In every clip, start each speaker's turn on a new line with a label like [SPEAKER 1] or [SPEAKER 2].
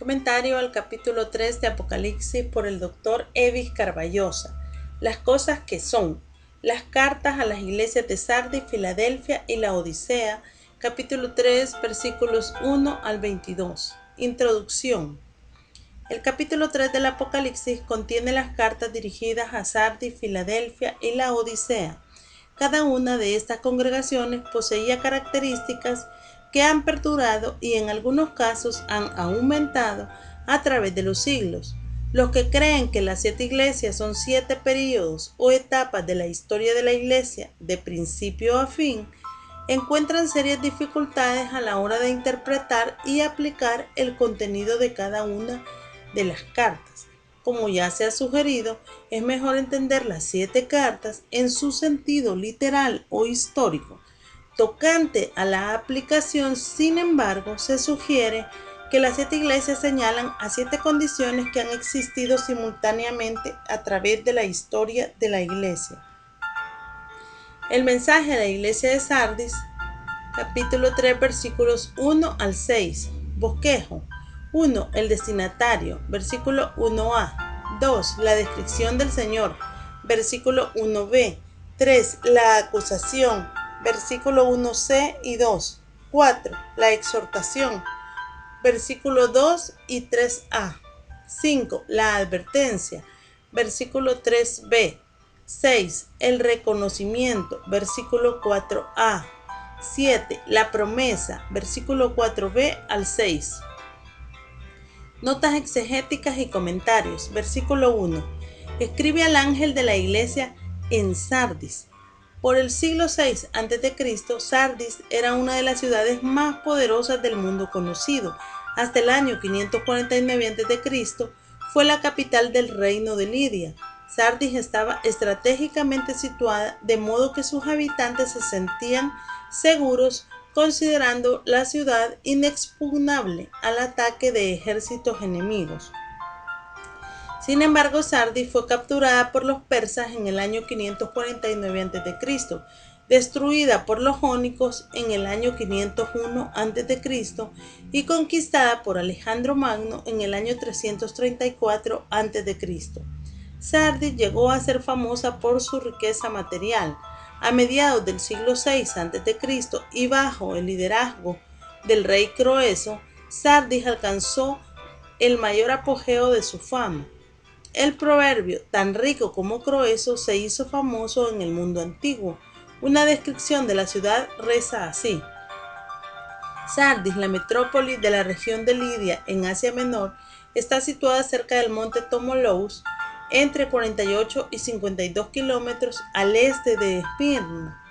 [SPEAKER 1] Comentario al capítulo 3 de Apocalipsis por el Dr. Evis Carballosa. Las cosas que son. Las cartas a las iglesias de Sardis, Filadelfia y la Odisea, capítulo 3, versículos 1 al 22. Introducción. El capítulo 3 del Apocalipsis contiene las cartas dirigidas a Sardis, Filadelfia y la Odisea. Cada una de estas congregaciones poseía características que han perdurado y en algunos casos han aumentado a través de los siglos. Los que creen que las 7 iglesias son 7 períodos o etapas de la historia de la iglesia de principio a fin, encuentran serias dificultades a la hora de interpretar y aplicar el contenido de cada una de las cartas. Como ya se ha sugerido, es mejor entender las 7 cartas en su sentido literal o histórico. Tocante a la aplicación, sin embargo, se sugiere que las 7 iglesias señalan a 7 condiciones que han existido simultáneamente a través de la historia de la iglesia. El mensaje a la iglesia de Sardis, capítulo 3, versículos 1 al 6. Bosquejo. 1. El destinatario, versículo 1a. 2. La descripción del Señor, versículo 1b. 3. La acusación, versículo 1c y 2. 4. La exhortación, versículo 2 y 3a. 5. La advertencia, versículo 3b. 6. El reconocimiento, versículo 4a. 7. La promesa, versículo 4b al 6. Notas exegéticas y comentarios. Versículo 1. Escribe al ángel de la iglesia en Sardis. Por el siglo VI a.C., Sardis era una de las ciudades más poderosas del mundo conocido. Hasta el año 549 a.C. fue la capital del reino de Lidia. Sardis estaba estratégicamente situada, de modo que sus habitantes se sentían seguros, considerando la ciudad inexpugnable al ataque de ejércitos enemigos. Sin embargo, Sardis fue capturada por los persas en el año 549 a.C., destruida por los jónicos en el año 501 a.C. y conquistada por Alejandro Magno en el año 334 a.C. Sardis llegó a ser famosa por su riqueza material. A mediados del siglo VI a.C. y bajo el liderazgo del rey Croeso, Sardis alcanzó el mayor apogeo de su fama. El proverbio tan rico como Croeso se hizo famoso en el mundo antiguo. Una descripción de la ciudad reza así: Sardis, la metrópoli de la región de Lidia en Asia Menor, está situada cerca del monte Tmolous, entre 48 y 52 kilómetros al este de Esmirna.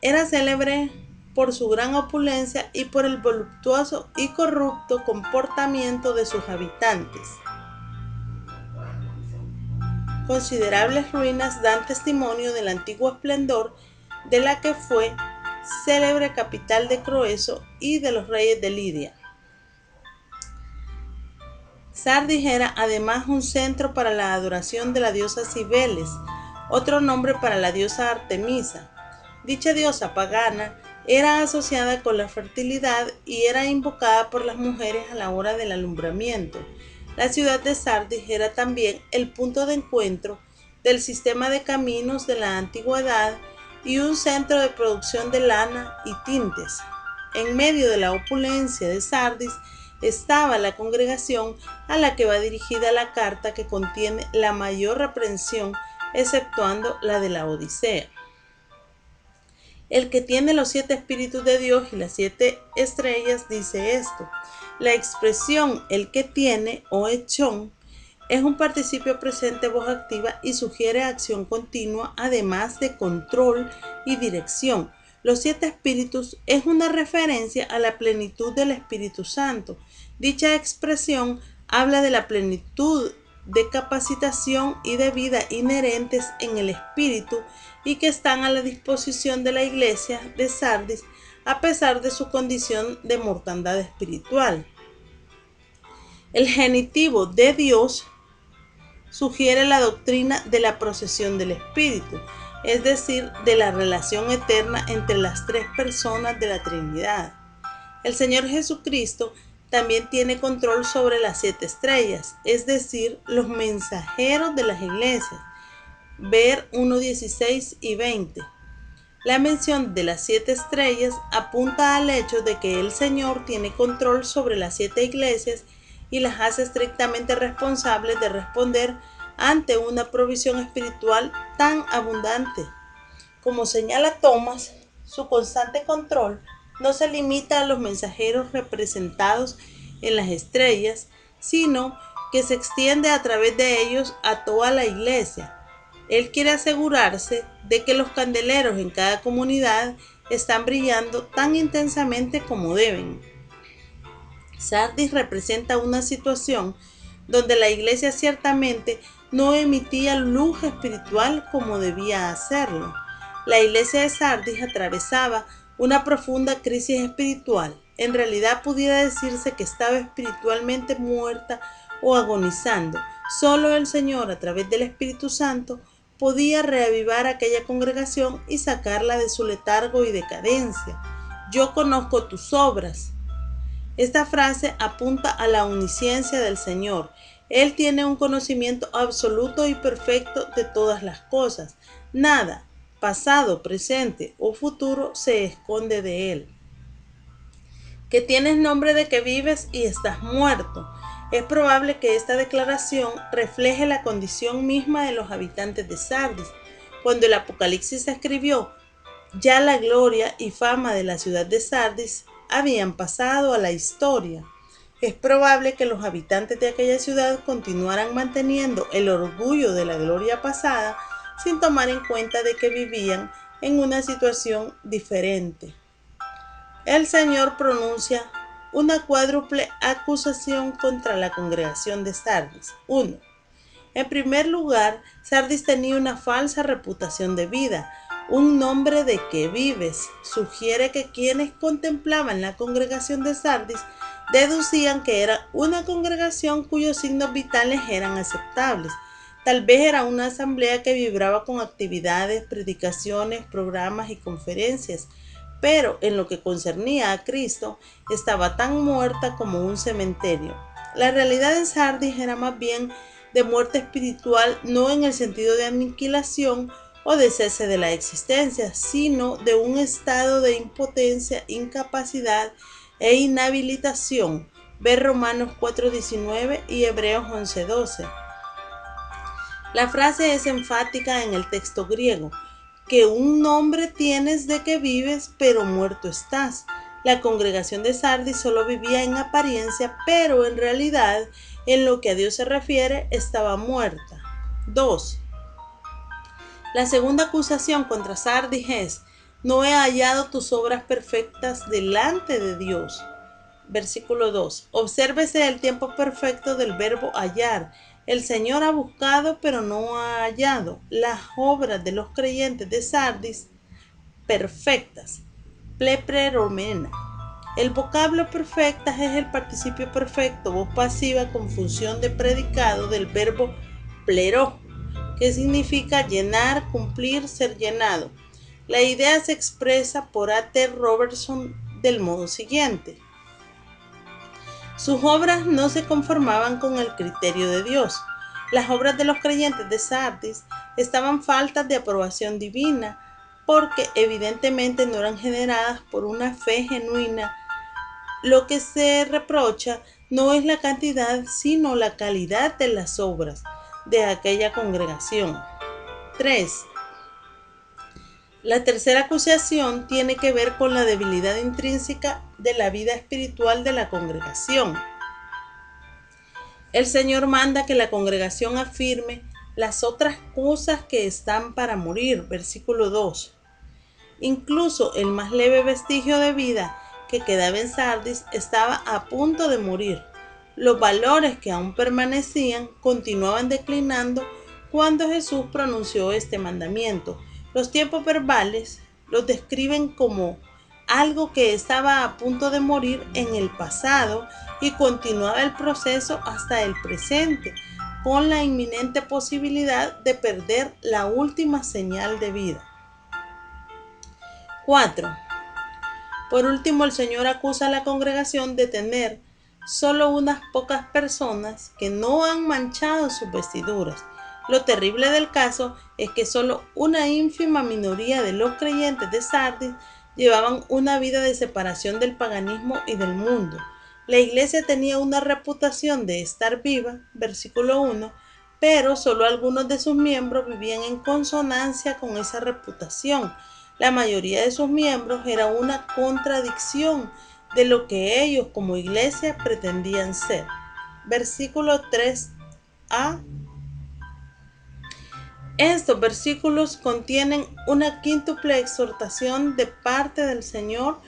[SPEAKER 1] Era célebre por su gran opulencia y por el voluptuoso y corrupto comportamiento de sus habitantes. Considerables ruinas dan testimonio del antiguo esplendor de la que fue célebre capital de Croeso y de los reyes de Lidia. Sardis era además un centro para la adoración de la diosa Cibeles, otro nombre para la diosa Artemisa. Dicha diosa pagana era asociada con la fertilidad y era invocada por las mujeres a la hora del alumbramiento. La ciudad de Sardis era también el punto de encuentro del sistema de caminos de la antigüedad y un centro de producción de lana y tintes. En medio de la opulencia de Sardis estaba la congregación a la que va dirigida la carta, que contiene la mayor reprensión, exceptuando la de la Odisea. El que tiene los 7 espíritus de Dios y las 7 estrellas dice esto. La expresión el que tiene o echón es un participio presente voz activa y sugiere acción continua, además de control y dirección. Los 7 espíritus es una referencia a la plenitud del Espíritu Santo. Dicha expresión habla de la plenitud de capacitación y de vida inherentes en el Espíritu y que están a la disposición de la iglesia de Sardis a pesar de su condición de mortandad espiritual. El genitivo de Dios sugiere la doctrina de la procesión del Espíritu, es decir, de la relación eterna entre las 3 personas de la Trinidad. El Señor Jesucristo también tiene control sobre las 7 estrellas, es decir, los mensajeros de las iglesias. Ver 1:16 y 20. La mención de las 7 estrellas apunta al hecho de que el Señor tiene control sobre las 7 iglesias y las hace estrictamente responsables de responder ante una provisión espiritual tan abundante. Como señala Thomas, su constante control no se limita a los mensajeros representados en las estrellas, sino que se extiende a través de ellos a toda la iglesia. Él quiere asegurarse de que los candeleros en cada comunidad están brillando tan intensamente como deben. Sardis representa una situación donde la iglesia ciertamente no emitía luz espiritual como debía hacerlo. La iglesia de Sardis atravesaba una profunda crisis espiritual. En realidad pudiera decirse que estaba espiritualmente muerta o agonizando. Solo el Señor, a través del Espíritu Santo, podía reavivar aquella congregación y sacarla de su letargo y decadencia. Yo conozco tus obras. Esta frase apunta a la omnisciencia del Señor. Él tiene un conocimiento absoluto y perfecto de todas las cosas. Nada, pasado, presente o futuro, se esconde de Él. Que tienes nombre de que vives y estás muerto. Es probable que esta declaración refleje la condición misma de los habitantes de Sardis. Cuando el Apocalipsis se escribió, ya la gloria y fama de la ciudad de Sardis habían pasado a la historia. Es probable que los habitantes de aquella ciudad continuaran manteniendo el orgullo de la gloria pasada sin tomar en cuenta de que vivían en una situación diferente. El Señor pronuncia una cuádruple acusación contra la congregación de Sardis. 1. En primer lugar, Sardis tenía una falsa reputación de vida. Un nombre de que vives sugiere que quienes contemplaban la congregación de Sardis deducían que era una congregación cuyos signos vitales eran aceptables. Tal vez era una asamblea que vibraba con actividades, predicaciones, programas y conferencias, pero en lo que concernía a Cristo estaba tan muerta como un cementerio. La realidad en Sardis era más bien de muerte espiritual, no en el sentido de aniquilación o de cese de la existencia, sino de un estado de impotencia, incapacidad e inhabilitación. Ver Romanos 4:19 y Hebreos 11:12. La frase es enfática en el texto griego, que un nombre tienes de que vives, pero muerto estás. La congregación de Sardis solo vivía en apariencia, pero en realidad, en lo que a Dios se refiere, estaba muerta. 2. La segunda acusación contra Sardis es: no he hallado tus obras perfectas delante de Dios. Versículo 2. Obsérvese el tiempo perfecto del verbo hallar. El Señor ha buscado, pero no ha hallado las obras de los creyentes de Sardis perfectas. Plepreromena. El vocablo perfectas es el participio perfecto, voz pasiva con función de predicado del verbo pleró, que significa llenar, cumplir, ser llenado. La idea se expresa por A.T. Robertson del modo siguiente: sus obras no se conformaban con el criterio de Dios. Las obras de los creyentes de Sardis estaban faltas de aprobación divina, porque evidentemente no eran generadas por una fe genuina. Lo que se reprocha no es la cantidad, sino la calidad de las obras de aquella congregación. 3. La tercera acusación tiene que ver con la debilidad intrínseca de la vida espiritual de la congregación. El Señor manda que la congregación afirme las otras cosas que están para morir. Versículo 2. Incluso el más leve vestigio de vida que quedaba en Sardis estaba a punto de morir. Los valores que aún permanecían continuaban declinando cuando Jesús pronunció este mandamiento. Los tiempos verbales los describen como algo que estaba a punto de morir en el pasado y continuaba el proceso hasta el presente, con la inminente posibilidad de perder la última señal de vida. 4. Por último, el Señor acusa a la congregación de tener solo unas pocas personas que no han manchado sus vestiduras. Lo terrible del caso es que solo una ínfima minoría de los creyentes de Sardis llevaban una vida de separación del paganismo y del mundo. La iglesia tenía una reputación de estar viva, versículo 1, pero solo algunos de sus miembros vivían en consonancia con esa reputación. La mayoría de sus miembros era una contradicción de lo que ellos como iglesia pretendían ser. Versículo 3a. Estos versículos contienen una quíntuple exhortación de parte del Señor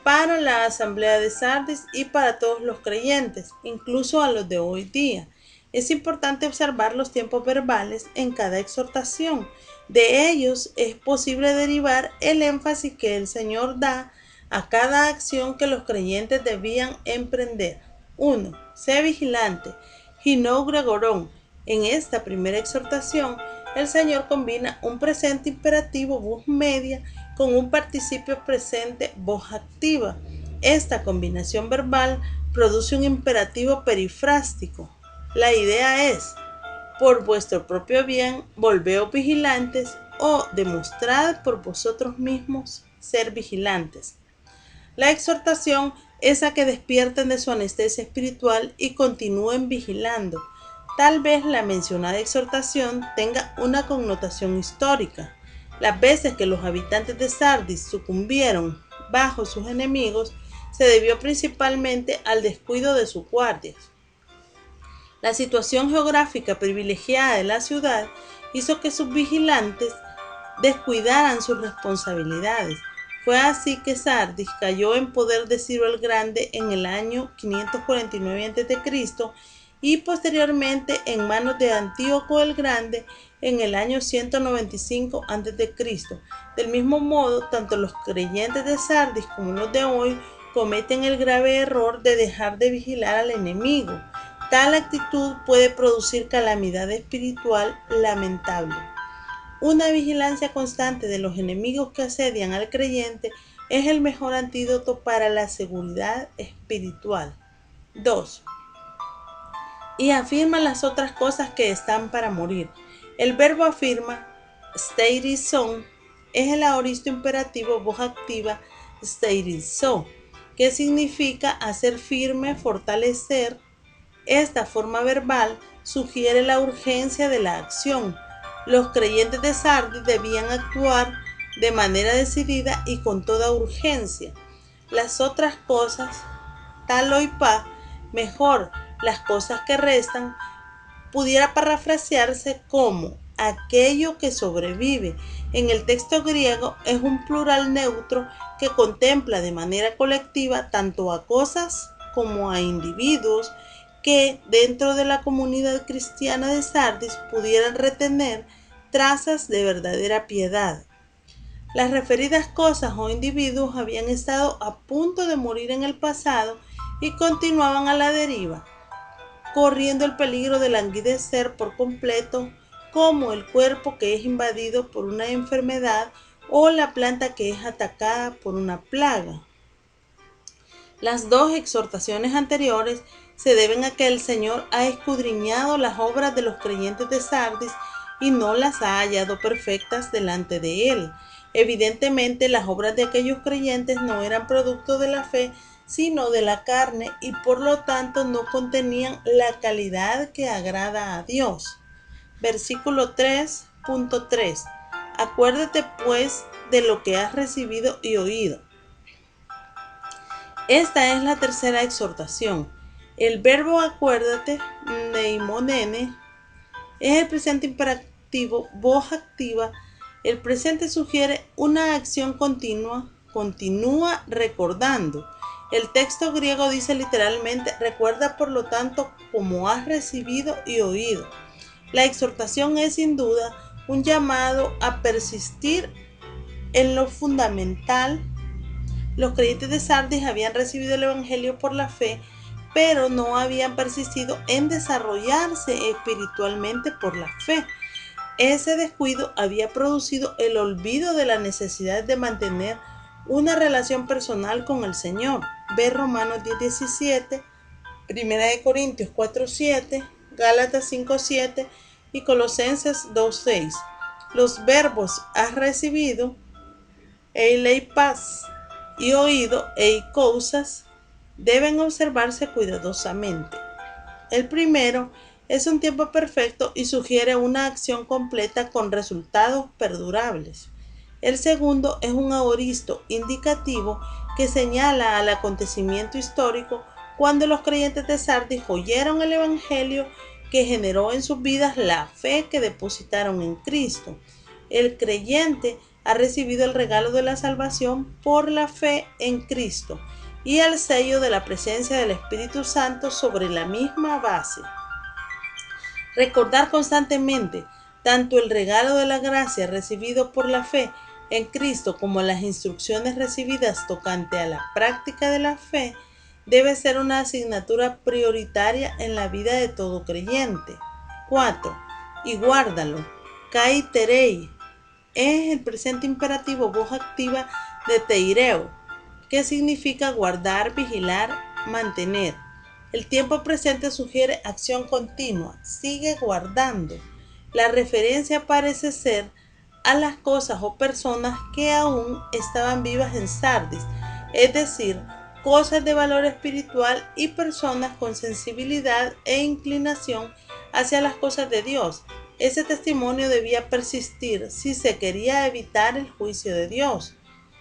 [SPEAKER 1] para la asamblea de Sardis y para todos los creyentes, incluso a los de hoy día. Es importante observar los tiempos verbales en cada exhortación. De ellos es posible derivar el énfasis que el Señor da a cada acción que los creyentes debían emprender. 1. Sé vigilante. Ginó Gregorón. En esta primera exhortación, el Señor combina un presente imperativo voz media con un participio presente voz activa. Esta combinación verbal produce un imperativo perifrástico. La idea es: por vuestro propio bien, volveos vigilantes, o demostrad por vosotros mismos ser vigilantes. La exhortación es a que despierten de su anestesia espiritual y continúen vigilando. Tal vez la mencionada exhortación tenga una connotación histórica. Las veces que los habitantes de Sardis sucumbieron bajo sus enemigos se debió principalmente al descuido de sus guardias. La situación geográfica privilegiada de la ciudad hizo que sus vigilantes descuidaran sus responsabilidades. Fue así que Sardis cayó en poder de Ciro el Grande en el año 549 a.C. y posteriormente en manos de Antíoco el Grande en el año 195 a.C. Del mismo modo, tanto los creyentes de Sardis como los de hoy cometen el grave error de dejar de vigilar al enemigo. Tal actitud puede producir calamidad espiritual lamentable. Una vigilancia constante de los enemigos que asedian al creyente es el mejor antídoto para la seguridad espiritual. 2. Y afirma las otras cosas que están para morir. El verbo afirma, steirizo, es el aoristo imperativo voz activa steirizo, que significa hacer firme, fortalecer. Esta forma verbal sugiere la urgencia de la acción. Los creyentes de Sardis debían actuar de manera decidida y con toda urgencia. Las otras cosas, taloipa, mejor, las cosas que restan, pudiera parafrasearse como aquello que sobrevive. En el texto griego es un plural neutro que contempla de manera colectiva tanto a cosas como a individuos que dentro de la comunidad cristiana de Sardis pudieran retener trazas de verdadera piedad. Las referidas cosas o individuos habían estado a punto de morir en el pasado y continuaban a la deriva, corriendo el peligro de languidecer por completo, como el cuerpo que es invadido por una enfermedad o la planta que es atacada por una plaga. Las dos exhortaciones anteriores se deben a que el Señor ha escudriñado las obras de los creyentes de Sardis y no las ha hallado perfectas delante de Él. Evidentemente, las obras de aquellos creyentes no eran producto de la fe, sino de la carne, y por lo tanto no contenían la calidad que agrada a Dios. Versículo 3.3. Acuérdate pues de lo que has recibido y oído. Esta es la tercera exhortación. El verbo acuérdate, neimonene, es el presente imperativo, voz activa. El presente sugiere una acción continua, continúa recordando. El texto griego dice literalmente, recuerda por lo tanto como has recibido y oído. La exhortación es sin duda un llamado a persistir en lo fundamental. Los creyentes de Sardis habían recibido el Evangelio por la fe, pero no habían persistido en desarrollarse espiritualmente por la fe. Ese descuido había producido el olvido de la necesidad de mantener una relación personal con el Señor. Ve Romanos 10:17, Primera de Corintios 4:7, Gálatas 5:7 y Colosenses 2:6. Los verbos has recibido, eileipas, y oído, eikousas, deben observarse cuidadosamente. El primero es un tiempo perfecto y sugiere una acción completa con resultados perdurables. El segundo es un aoristo indicativo que señala al acontecimiento histórico cuando los creyentes de Sardis oyeron el Evangelio que generó en sus vidas la fe que depositaron en Cristo. El creyente ha recibido el regalo de la salvación por la fe en Cristo y el sello de la presencia del Espíritu Santo sobre la misma base. Recordar constantemente tanto el regalo de la gracia recibido por la fe en Cristo como las instrucciones recibidas tocante a la práctica de la fe debe ser una asignatura prioritaria en la vida de todo creyente. 4. Y guárdalo. Kai terei es el presente imperativo voz activa de teireo, que significa guardar, vigilar, mantener. El tiempo presente sugiere acción continua, sigue guardando. La referencia parece ser a las cosas o personas que aún estaban vivas en Sardis, es decir, cosas de valor espiritual y personas con sensibilidad e inclinación hacia las cosas de Dios. Ese testimonio debía persistir si se quería evitar el juicio de Dios.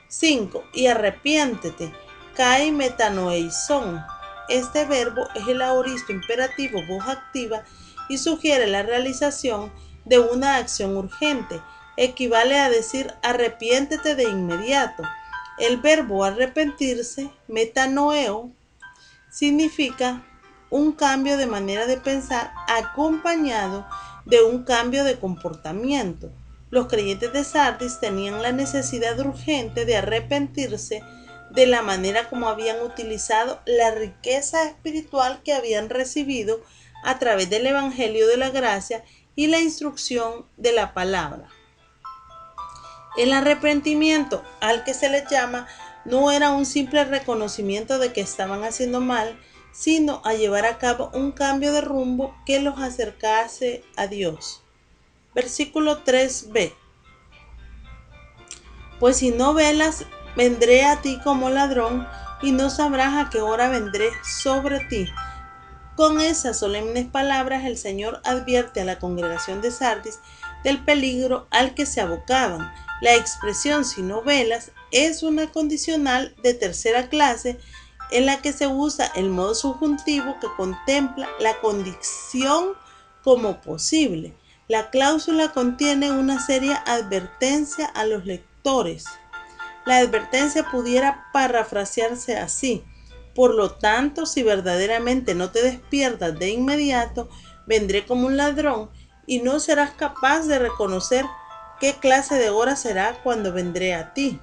[SPEAKER 1] 5. Y arrepiéntete. Kai metanoeison. Este verbo es el aoristo imperativo voz activa y sugiere la realización de una acción urgente. Equivale a decir arrepiéntete de inmediato. El verbo arrepentirse, metanoeo, significa un cambio de manera de pensar acompañado de un cambio de comportamiento. Los creyentes de Sardis tenían la necesidad urgente de arrepentirse de la manera como habían utilizado la riqueza espiritual que habían recibido a través del Evangelio de la Gracia y la instrucción de la palabra. El arrepentimiento al que se les llama no era un simple reconocimiento de que estaban haciendo mal, sino a llevar a cabo un cambio de rumbo que los acercase a Dios. Versículo 3b. Pues si no velas, vendré a ti como ladrón, y no sabrás a qué hora vendré sobre ti. Con esas solemnes palabras el Señor advierte a la congregación de Sardis del peligro al que se abocaban. La expresión si no velas es una condicional de tercera clase en la que se usa el modo subjuntivo que contempla la condición como posible. La cláusula contiene una seria advertencia a los lectores. La advertencia pudiera parafrasearse así: por lo tanto, si verdaderamente no te despiertas de inmediato, vendré como un ladrón y no serás capaz de reconocer qué clase de hora será cuando vendré a ti.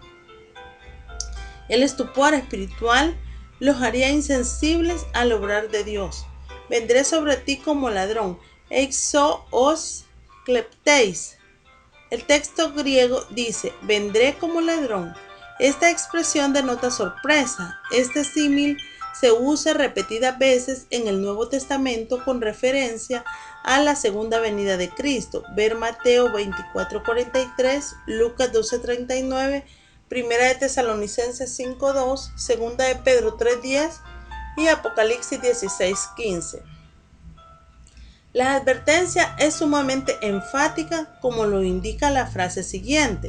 [SPEAKER 1] El estupor espiritual los haría insensibles al obrar de Dios. Vendré sobre ti como ladrón. Exo os klepteis. El texto griego dice, vendré como ladrón. Esta expresión denota sorpresa. Este símil se usa repetidas veces en el Nuevo Testamento con referencia a la segunda venida de Cristo. Ver Mateo 24:43, Lucas 12:39, Primera de Tesalonicenses 5:2, Segunda de Pedro 3:10 y Apocalipsis 16:15. La advertencia es sumamente enfática, como lo indica la frase siguiente: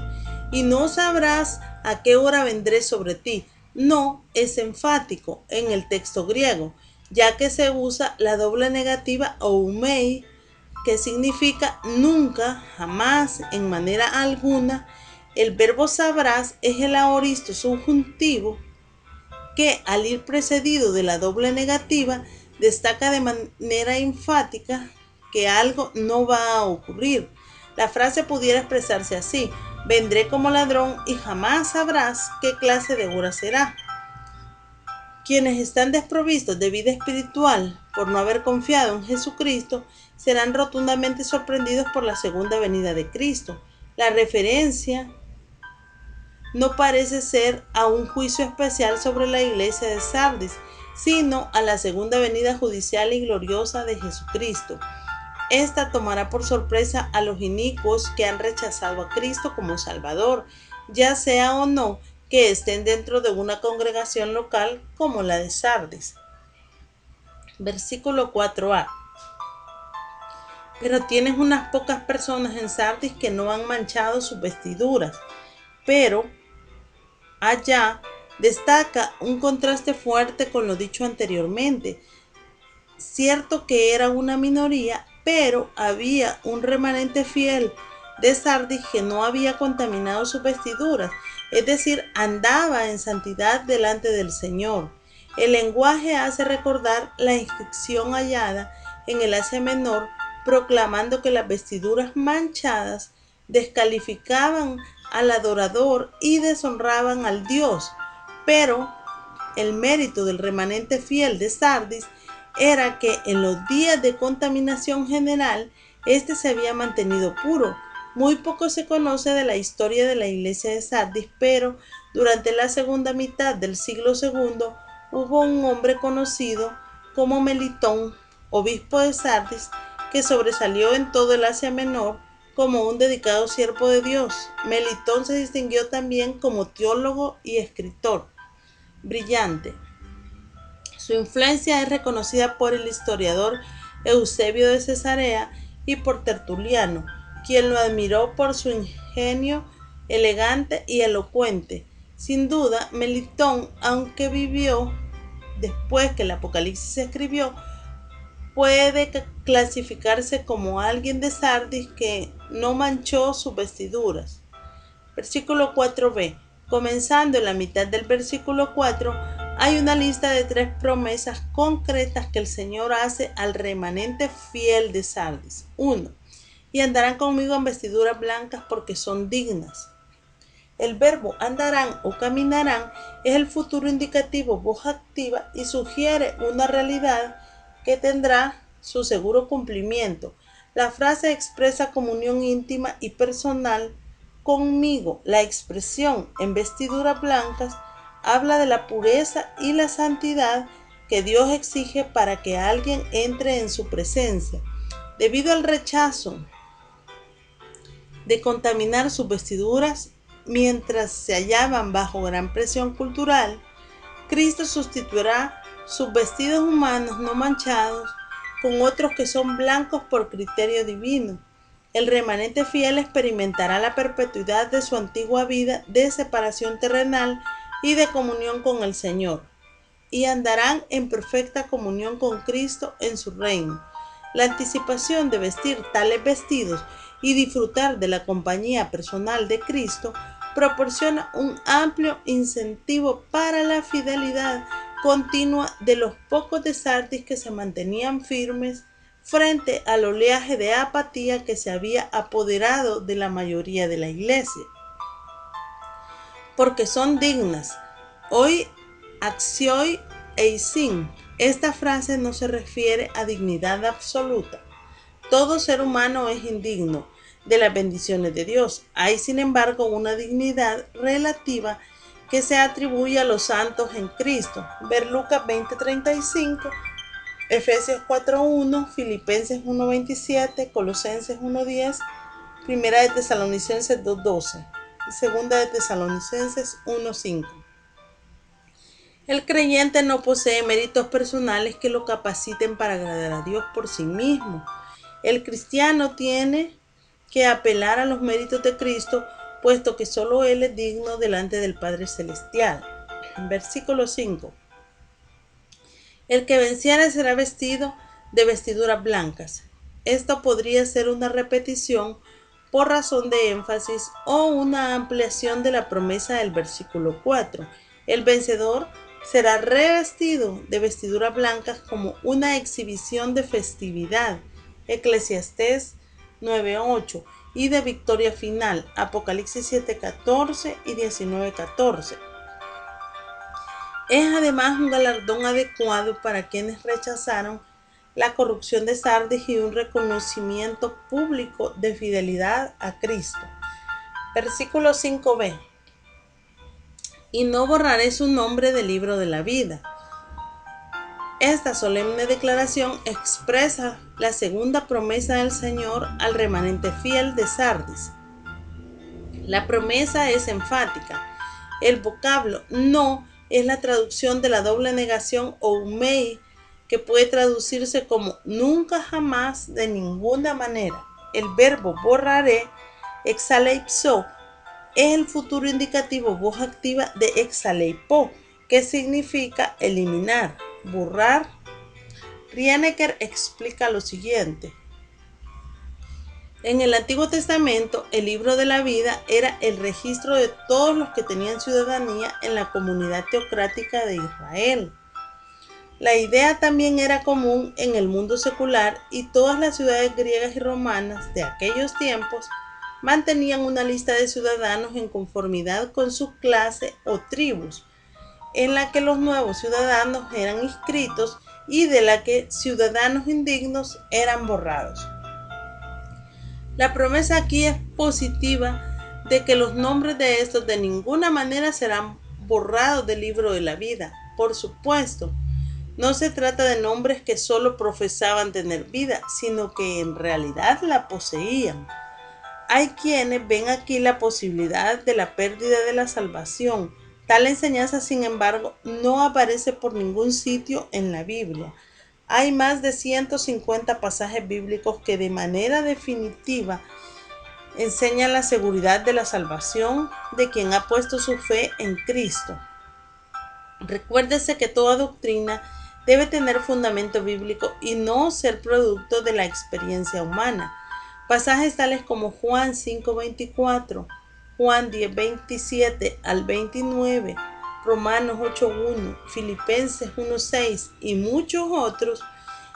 [SPEAKER 1] y no sabrás a qué hora vendré sobre ti. No es enfático en el texto griego, ya que se usa la doble negativa oumei, que significa nunca, jamás, en manera alguna. El verbo sabrás es el aoristo subjuntivo que, al ir precedido de la doble negativa, destaca de manera enfática que algo no va a ocurrir. La frase pudiera expresarse así: vendré como ladrón y jamás sabrás qué clase de hora será. Quienes están desprovistos de vida espiritual por no haber confiado en Jesucristo serán rotundamente sorprendidos por la segunda venida de Cristo. La referencia no parece ser a un juicio especial sobre la iglesia de Sardis, sino a la segunda venida judicial y gloriosa de Jesucristo. Esta tomará por sorpresa a los inicuos que han rechazado a Cristo como Salvador, ya sea o no que estén dentro de una congregación local como la de Sardis. Versículo 4a. Pero tienes unas pocas personas en Sardis que no han manchado sus vestiduras. Pero allá destaca un contraste fuerte con lo dicho anteriormente. Cierto que era una minoría, pero había un remanente fiel de Sardis que no había contaminado sus vestiduras, es decir, andaba en santidad delante del Señor. El lenguaje hace recordar la inscripción hallada en el Asia Menor, proclamando que las vestiduras manchadas descalificaban al adorador y deshonraban al Dios, pero el mérito del remanente fiel de Sardis era que en los días de contaminación general, este se había mantenido puro. Muy poco se conoce de la historia de la iglesia de Sardis, pero durante la segunda mitad del siglo II hubo un hombre conocido como Melitón, obispo de Sardis, que sobresalió en todo el Asia Menor como un dedicado siervo de Dios. Melitón se distinguió también como teólogo y escritor brillante. Su influencia es reconocida por el historiador Eusebio de Cesarea y por Tertuliano, quien lo admiró por su ingenio elegante y elocuente. Sin duda, Melitón, aunque vivió después que el Apocalipsis se escribió, puede clasificarse como alguien de Sardis que no manchó sus vestiduras. Versículo 4b. Comenzando en la mitad del versículo 4, hay una lista de 3 promesas concretas que el Señor hace al remanente fiel de Sardis. 1. Y andarán conmigo en vestiduras blancas porque son dignas. El verbo andarán o caminarán es el futuro indicativo voz activa y sugiere una realidad que tendrá su seguro cumplimiento. La frase expresa comunión íntima y personal conmigo. La expresión en vestiduras blancas habla de la pureza y la santidad que Dios exige para que alguien entre en su presencia. Debido al rechazo de contaminar sus vestiduras mientras se hallaban bajo gran presión cultural, Cristo sustituirá sus vestidos humanos no manchados con otros que son blancos por criterio divino. El remanente fiel experimentará la perpetuidad de su antigua vida de separación terrenal y de comunión con el Señor, y andarán en perfecta comunión con Cristo en su reino. La anticipación de vestir tales vestidos y disfrutar de la compañía personal de Cristo proporciona un amplio incentivo para la fidelidad continua de los pocos de Sardis que se mantenían firmes frente al oleaje de apatía que se había apoderado de la mayoría de la iglesia. Porque son dignas. Hoy, axioi eisin. Esta frase no se refiere a dignidad absoluta. Todo ser humano es indigno de las bendiciones de Dios. Hay, sin embargo, una dignidad relativa que se atribuye a los santos en Cristo. Ver Lucas 20:35, Efesios 4:1, Filipenses 1:27, Colosenses 1:10, Primera de Tesalonicenses 2:12 y Segunda de Tesalonicenses 1:5. El creyente no posee méritos personales que lo capaciten para agradar a Dios por sí mismo. El cristiano tiene que apelar a los méritos de Cristo, puesto que solo Él es digno delante del Padre Celestial. Versículo 5. El que venciere será vestido de vestiduras blancas. Esto podría ser una repetición por razón de énfasis o una ampliación de la promesa del versículo 4. El vencedor será revestido de vestiduras blancas como una exhibición de festividad. Eclesiastés 9:8 y de victoria final. Apocalipsis 7:14 y 19:14. Es además un galardón adecuado para quienes rechazaron la corrupción de Sardis y un reconocimiento público de fidelidad a Cristo. Versículo 5b. Y no borraré su nombre del libro de la vida. Esta solemne declaración expresa la segunda promesa del Señor al remanente fiel de Sardis. La promesa es enfática. El vocablo no es la traducción de la doble negación oumei, que puede traducirse como nunca, jamás, de ninguna manera. El verbo borraré, exaleipso, es el futuro indicativo voz activa de exaleipo, que significa eliminar, borrar. Rienecker explica lo siguiente. En el Antiguo Testamento, el libro de la vida era el registro de todos los que tenían ciudadanía en la comunidad teocrática de Israel. La idea también era común en el mundo secular y todas las ciudades griegas y romanas de aquellos tiempos mantenían una lista de ciudadanos en conformidad con su clase o tribus, en la que los nuevos ciudadanos eran inscritos y de la que ciudadanos indignos eran borrados. La promesa aquí es positiva de que los nombres de estos de ninguna manera serán borrados del libro de la vida. Por supuesto, no se trata de nombres que solo profesaban tener vida, sino que en realidad la poseían. Hay quienes ven aquí la posibilidad de la pérdida de la salvación. Tal enseñanza, sin embargo, no aparece por ningún sitio en la Biblia. Hay más de 150 pasajes bíblicos que de manera definitiva enseñan la seguridad de la salvación de quien ha puesto su fe en Cristo. Recuérdese que toda doctrina debe tener fundamento bíblico y no ser producto de la experiencia humana. Pasajes tales como Juan 5:24, Juan 10:27 al 29, Romanos 8:1, Filipenses 1:6 y muchos otros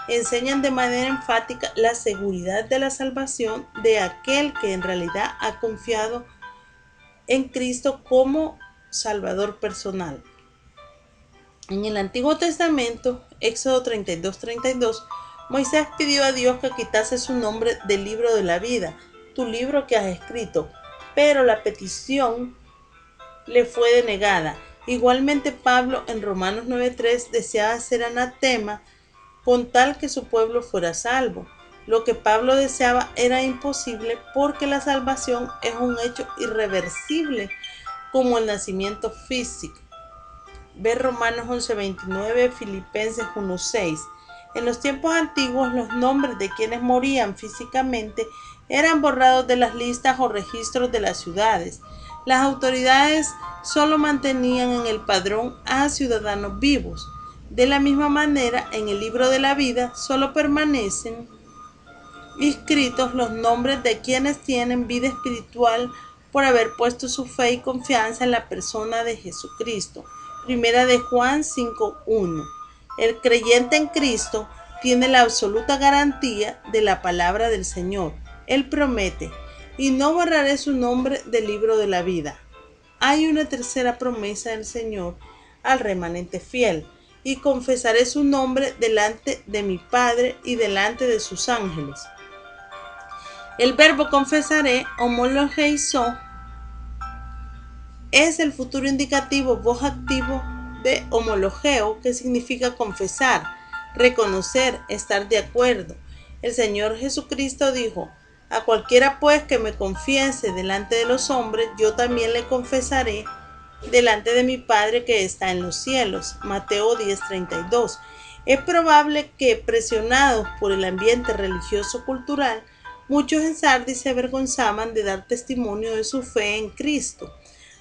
[SPEAKER 1] enseñan de manera enfática la seguridad de la salvación de aquel que en realidad ha confiado en Cristo como Salvador personal. En el Antiguo Testamento, Éxodo 32:32, Moisés pidió a Dios que quitase su nombre del libro de la vida, tu libro que has escrito, pero la petición le fue denegada. Igualmente Pablo en Romanos 9:3 deseaba ser anatema con tal que su pueblo fuera salvo. Lo que Pablo deseaba era imposible porque la salvación es un hecho irreversible como el nacimiento físico. Ve Romanos 11:29, Filipenses 1:6. En los tiempos antiguos los nombres de quienes morían físicamente eran borrados de las listas o registros de las ciudades. Las autoridades solo mantenían en el padrón a ciudadanos vivos. De la misma manera, en el libro de la vida solo permanecen inscritos los nombres de quienes tienen vida espiritual por haber puesto su fe y confianza en la persona de Jesucristo. Primera de Juan 5:1. El creyente en Cristo tiene la absoluta garantía de la palabra del Señor. Él promete, y no borraré su nombre del libro de la vida. Hay una tercera promesa del Señor al remanente fiel, y confesaré su nombre delante de mi Padre y delante de sus ángeles. El verbo confesaré, homologeizo, es el futuro indicativo voz activo de homologeo, que significa confesar, reconocer, estar de acuerdo. El Señor Jesucristo dijo: a cualquiera pues que me confiese delante de los hombres, yo también le confesaré delante de mi Padre que está en los cielos. Mateo 10:32. Es probable que, presionados por el ambiente religioso cultural, muchos en Sardis se avergonzaban de dar testimonio de su fe en Cristo.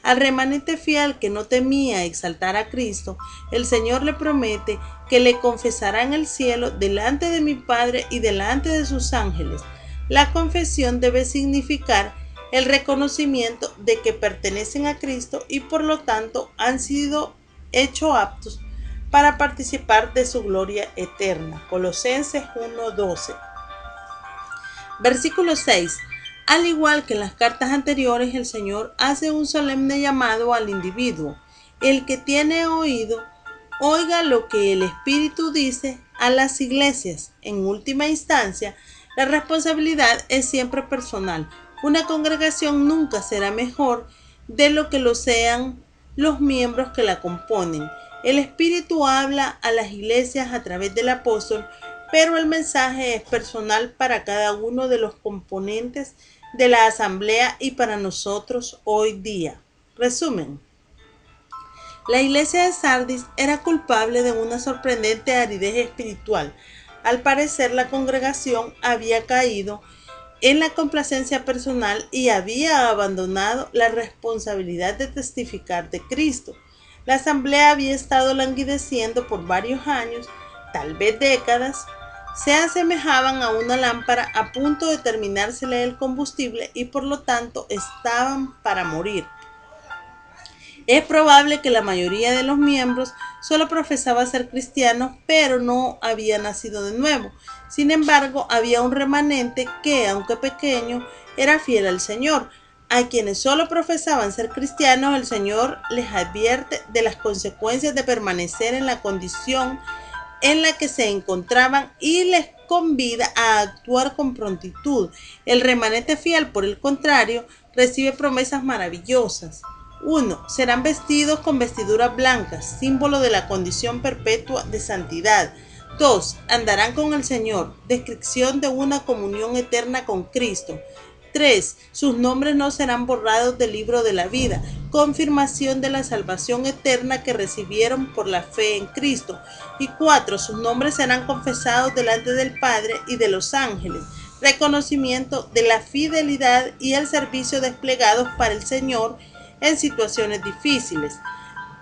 [SPEAKER 1] Al remanente fiel que no temía exaltar a Cristo, el Señor le promete que le confesará en el cielo delante de mi Padre y delante de sus ángeles. La confesión debe significar el reconocimiento de que pertenecen a Cristo y por lo tanto han sido hechos aptos para participar de su gloria eterna. Colosenses 1:12. Versículo 6. Al igual que en las cartas anteriores, el Señor hace un solemne llamado al individuo. El que tiene oído, oiga lo que el Espíritu dice a las iglesias. En última instancia, la responsabilidad es siempre personal. Una congregación nunca será mejor de lo que lo sean los miembros que la componen. El Espíritu habla a las iglesias a través del apóstol, pero el mensaje es personal para cada uno de los componentes de la asamblea y para nosotros hoy día. Resumen. La iglesia de Sardis era culpable de una sorprendente aridez espiritual. Al parecer, la congregación había caído en la complacencia personal y había abandonado la responsabilidad de testificar de Cristo. La asamblea había estado languideciendo por varios años, tal vez décadas. Se asemejaban a una lámpara a punto de terminársele el combustible y por lo tanto estaban para morir. Es probable que la mayoría de los miembros solo profesaba ser cristianos, pero no había nacido de nuevo. Sin embargo, había un remanente que, aunque pequeño, era fiel al Señor. A quienes solo profesaban ser cristianos, el Señor les advierte de las consecuencias de permanecer en la condición en la que se encontraban y les convida a actuar con prontitud. El remanente fiel, por el contrario, recibe promesas maravillosas. 1. Serán vestidos con vestiduras blancas, símbolo de la condición perpetua de santidad. 2. Andarán con el Señor, descripción de una comunión eterna con Cristo. 3. Sus nombres no serán borrados del libro de la vida, confirmación de la salvación eterna que recibieron por la fe en Cristo. Y 4. Sus nombres serán confesados delante del Padre y de los ángeles, reconocimiento de la fidelidad y el servicio desplegados para el Señor en situaciones difíciles.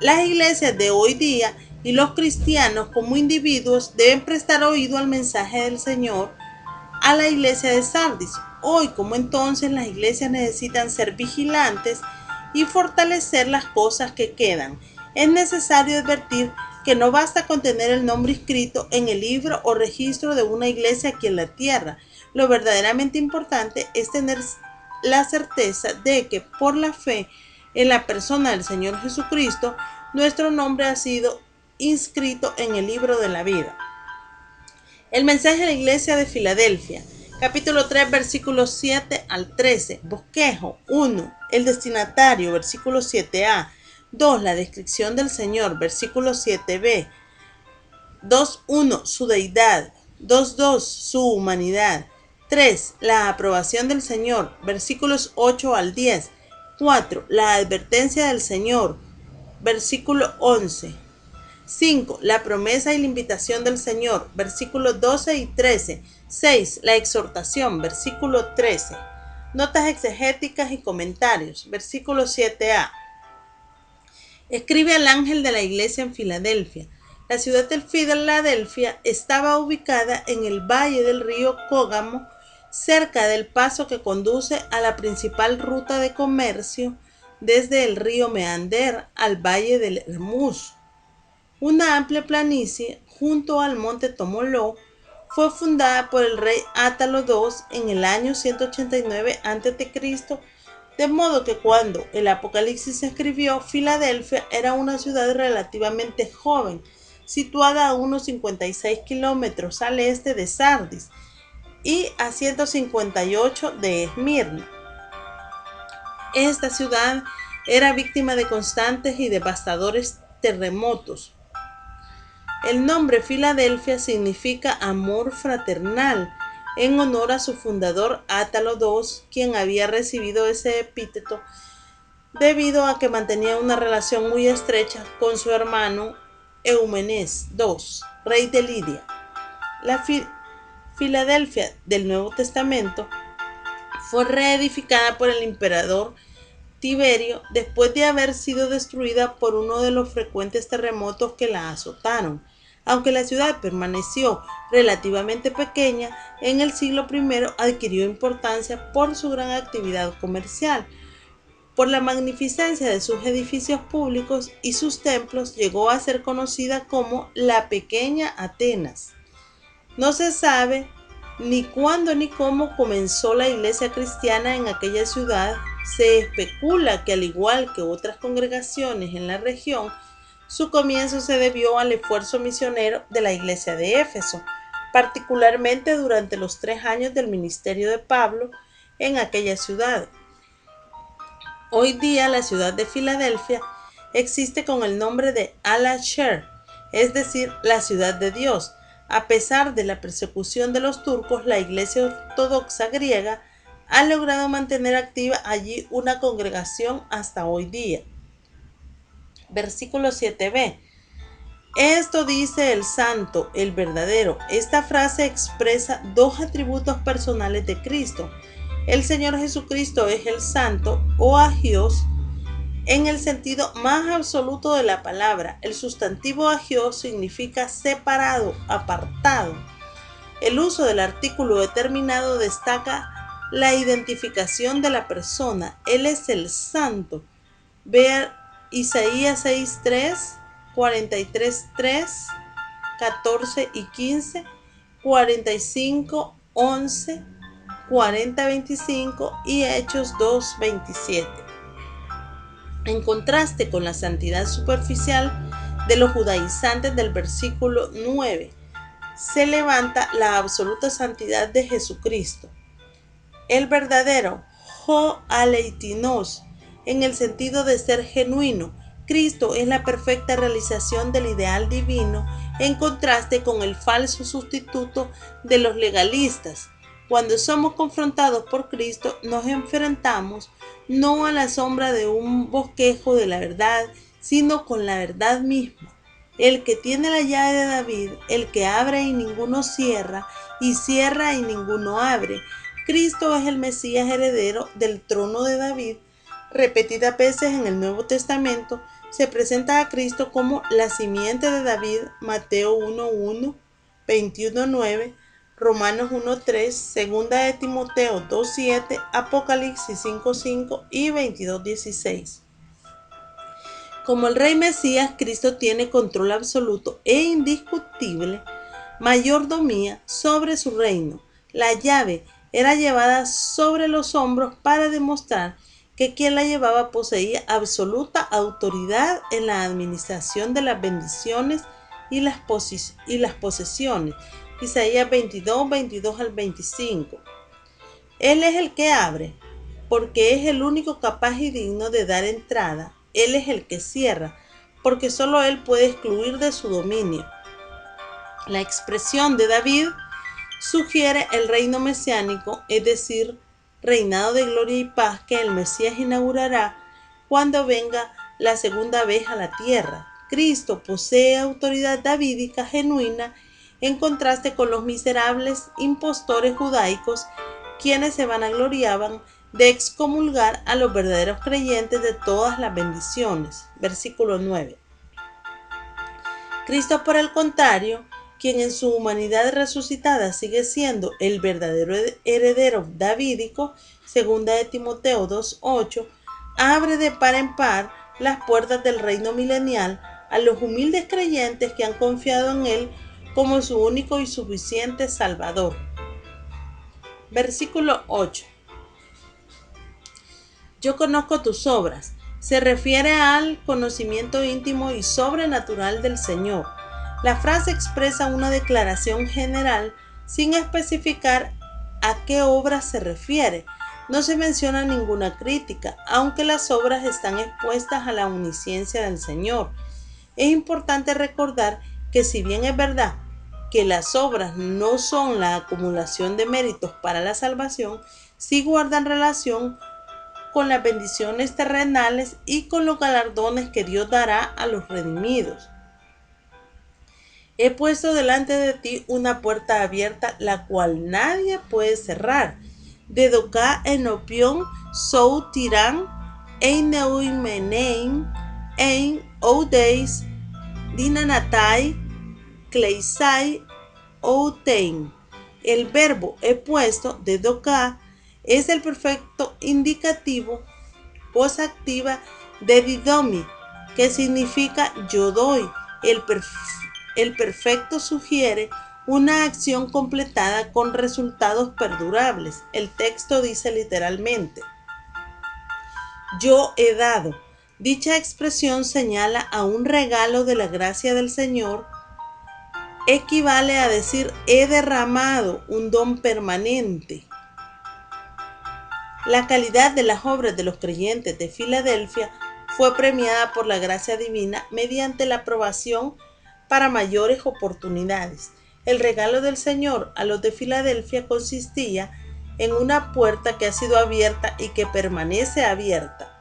[SPEAKER 1] Las iglesias de hoy día y los cristianos como individuos deben prestar oído al mensaje del Señor a la iglesia de Sardis. Hoy como entonces las iglesias necesitan ser vigilantes y fortalecer las cosas que quedan. Es necesario advertir que no basta con tener el nombre inscrito en el libro o registro de una iglesia aquí en la tierra. Lo verdaderamente importante es tener la certeza de que por la fe en la persona del Señor Jesucristo, nuestro nombre ha sido inscrito en el libro de la vida. El mensaje de la iglesia de Filadelfia, capítulo 3, versículos 7 al 13. Bosquejo. 1. El destinatario, versículo 7a. 2. La descripción del Señor, versículo 7b. 2.1. Su deidad. 2.2. Su humanidad. 3. La aprobación del Señor, versículos 8 al 10. 4. La advertencia del Señor, versículo 11. 5. La promesa y la invitación del Señor, versículos 12 y 13. 6. La exhortación, versículo 13. Notas exegéticas y comentarios, versículo 7a. Escribe al ángel de la iglesia en Filadelfia. La ciudad de Filadelfia estaba ubicada en el valle del río Cógamo, cerca del paso que conduce a la principal ruta de comercio desde el río Meander al valle del Hermuz. Una amplia planicie junto al monte Tomoló fue fundada por el rey Átalo II en el año 189 a.C., de modo que cuando el Apocalipsis se escribió, Filadelfia era una ciudad relativamente joven, situada a unos 56 kilómetros al este de Sardis y a 158 de Esmirna. Esta ciudad era víctima de constantes y devastadores terremotos. El nombre Filadelfia significa amor fraternal, en honor a su fundador Átalo II, quien había recibido ese epíteto debido a que mantenía una relación muy estrecha con su hermano Eumenes II, rey de Lidia. La Filadelfia del Nuevo Testamento fue reedificada por el emperador Tiberio después de haber sido destruida por uno de los frecuentes terremotos que la azotaron. Aunque la ciudad permaneció relativamente pequeña, en el siglo I adquirió importancia por su gran actividad comercial. Por la magnificencia de sus edificios públicos y sus templos, llegó a ser conocida como la Pequeña Atenas. No se sabe ni cuándo ni cómo comenzó la iglesia cristiana en aquella ciudad. Se especula que al igual que otras congregaciones en la región, su comienzo se debió al esfuerzo misionero de la iglesia de Éfeso, particularmente durante los 3 años del ministerio de Pablo en aquella ciudad. Hoy día la ciudad de Filadelfia existe con el nombre de Al-Asher, es decir, la ciudad de Dios. A pesar de la persecución de los turcos, la Iglesia Ortodoxa griega ha logrado mantener activa allí una congregación hasta hoy día. Versículo 7b. Esto dice el santo, el verdadero. Esta frase expresa dos atributos personales de Cristo. El Señor Jesucristo es el santo o agios en el sentido más absoluto de la palabra. El sustantivo agios significa separado, apartado. El uso del artículo determinado destaca la identificación de la persona. Él es el santo. Vea Isaías 6:3, 43:3, 14 y 15, 45:11, 40:25 y Hechos 2:27. En contraste con la santidad superficial de los judaizantes del versículo 9, se levanta la absoluta santidad de Jesucristo. El verdadero Ho-Aleitinos, en el sentido de ser genuino. Cristo es la perfecta realización del ideal divino, en contraste con el falso sustituto de los legalistas. Cuando somos confrontados por Cristo, nos enfrentamos no a la sombra de un bosquejo de la verdad, sino con la verdad misma. El que tiene la llave de David, el que abre y ninguno cierra, y cierra y ninguno abre. Cristo es el Mesías heredero del trono de David. Repetidas veces en el Nuevo Testamento se presenta a Cristo como la simiente de David, Mateo 1:1, 21:9, Romanos 1:3, Segunda de Timoteo 2:7, Apocalipsis 5:5 y 22:16. Como el Rey Mesías, Cristo tiene control absoluto e indiscutible, mayordomía sobre su reino. La llave era llevada sobre los hombros para demostrar que quien la llevaba poseía absoluta autoridad en la administración de las bendiciones y las posesiones. Isaías 22, 22 al 25. Él es el que abre, porque es el único capaz y digno de dar entrada. Él es el que cierra, porque solo Él puede excluir de su dominio. La expresión de David sugiere el reino mesiánico, es decir, reinado de gloria y paz que el Mesías inaugurará cuando venga la segunda vez a la tierra. Cristo posee autoridad davídica genuina en contraste con los miserables impostores judaicos quienes se vanagloriaban de excomulgar a los verdaderos creyentes de todas las bendiciones. Versículo 9. Cristo, por el contrario, quien en su humanidad resucitada sigue siendo el verdadero heredero davídico, segunda de Timoteo 2:8, abre de par en par las puertas del reino milenial a los humildes creyentes que han confiado en Él como su único y suficiente Salvador. Versículo 8. Yo conozco tus obras. Se refiere al conocimiento íntimo y sobrenatural del Señor. La frase expresa una declaración general sin especificar a qué obras se refiere. No se menciona ninguna crítica, aunque las obras están expuestas a la omnisciencia del Señor. Es importante recordar que si bien es verdad que las obras no son la acumulación de méritos para la salvación, sí guardan relación con las bendiciones terrenales y con los galardones que Dios dará a los redimidos. He puesto delante de ti una puerta abierta, la cual nadie puede cerrar. Dedoká enopión sou tirán, eineuimenein, ein oudeis, dinanatai, kleisai, outein. El verbo he puesto, dedoká, es el perfecto indicativo, voz activa de didomi, que significa yo doy. El perfecto sugiere una acción completada con resultados perdurables. El texto dice literalmente, yo he dado. Dicha expresión señala a un regalo de la gracia del Señor. Equivale a decir he derramado, un don permanente. La calidad de las obras de los creyentes de Filadelfia fue premiada por la gracia divina mediante la aprobación para mayores oportunidades. El regalo del Señor a los de Filadelfia consistía en una puerta que ha sido abierta y que permanece abierta.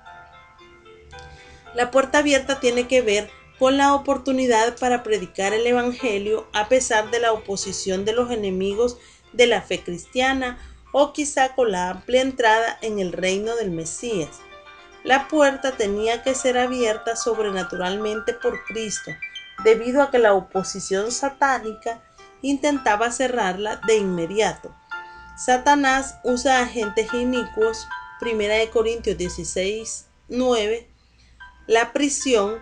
[SPEAKER 1] La puerta abierta tiene que ver con la oportunidad para predicar el Evangelio a pesar de la oposición de los enemigos de la fe cristiana o quizá con la amplia entrada en el reino del Mesías. La puerta tenía que ser abierta sobrenaturalmente por Cristo, debido a que la oposición satánica intentaba cerrarla de inmediato. Satanás usa agentes inicuos, 1 Corintios 16:9, la prisión,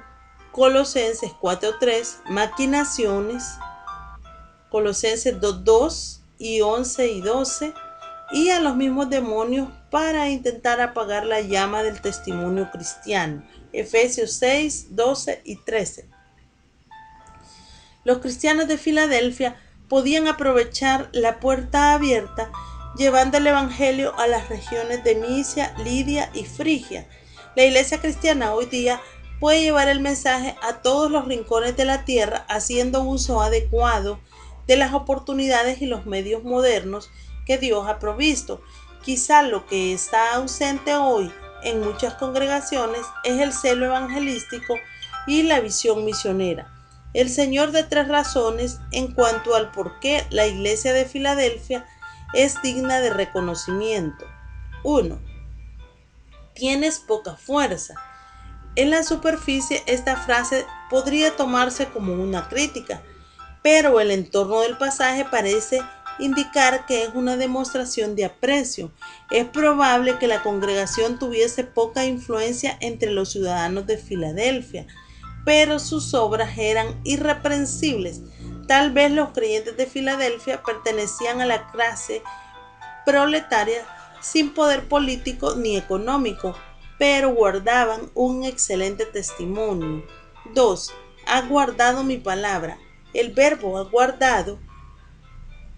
[SPEAKER 1] Colosenses 4:3, maquinaciones, Colosenses 2:2 y 11 y 12, y a los mismos demonios para intentar apagar la llama del testimonio cristiano, Efesios 6, 12 y 13. Los cristianos de Filadelfia podían aprovechar la puerta abierta llevando el Evangelio a las regiones de Misia, Lidia y Frigia. La iglesia cristiana hoy día puede llevar el mensaje a todos los rincones de la tierra haciendo uso adecuado de las oportunidades y los medios modernos que Dios ha provisto. Quizá lo que está ausente hoy en muchas congregaciones es el celo evangelístico y la visión misionera. El Señor da 3 razones en cuanto al por qué la iglesia de Filadelfia es digna de reconocimiento. 1. Tienes poca fuerza. En la superficie esta frase podría tomarse como una crítica, pero el entorno del pasaje parece indicar que es una demostración de aprecio. Es probable que la congregación tuviese poca influencia entre los ciudadanos de Filadelfia, pero sus obras eran irreprensibles. Tal vez los creyentes de Filadelfia pertenecían a la clase proletaria sin poder político ni económico, pero guardaban un excelente testimonio. 2. Ha guardado mi palabra. El verbo ha guardado,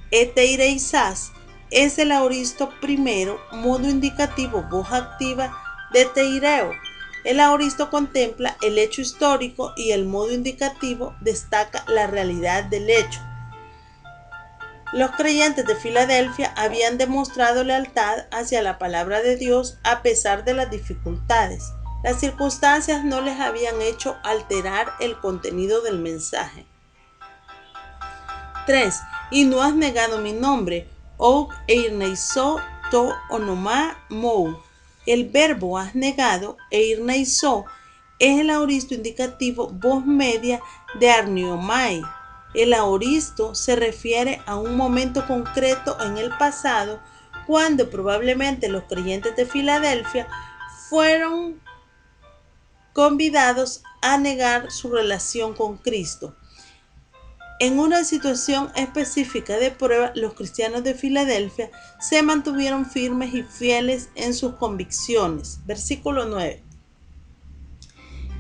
[SPEAKER 1] eteireisás, es el aoristo primero, modo indicativo, voz activa de teireo. El aoristo contempla el hecho histórico y el modo indicativo destaca la realidad del hecho. Los creyentes de Filadelfia habían demostrado lealtad hacia la palabra de Dios a pesar de las dificultades. Las circunstancias no les habían hecho alterar el contenido del mensaje. 3. Y no has negado mi nombre, ou eirneisó to onomá mou. El verbo has negado, eirneisó, es el aoristo indicativo voz media de arniomai. El aoristo se refiere a un momento concreto en el pasado cuando probablemente los creyentes de Filadelfia fueron convidados a negar su relación con Cristo. En una situación específica de prueba, los cristianos de Filadelfia se mantuvieron firmes y fieles en sus convicciones. Versículo 9.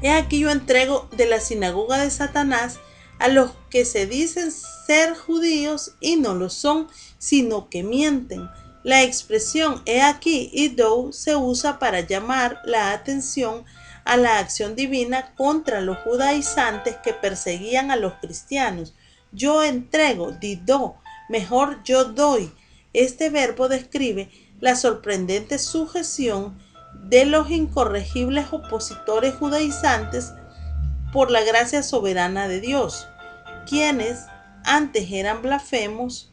[SPEAKER 1] He aquí yo entrego de la sinagoga de Satanás a los que se dicen ser judíos y no lo son, sino que mienten. La expresión he aquí y do se usa para llamar la atención a la acción divina contra los judaizantes que perseguían a los cristianos. Yo entrego, dido, mejor yo doy. Este verbo describe la sorprendente sujeción de los incorregibles opositores judaizantes por la gracia soberana de Dios, quienes antes eran blasfemos,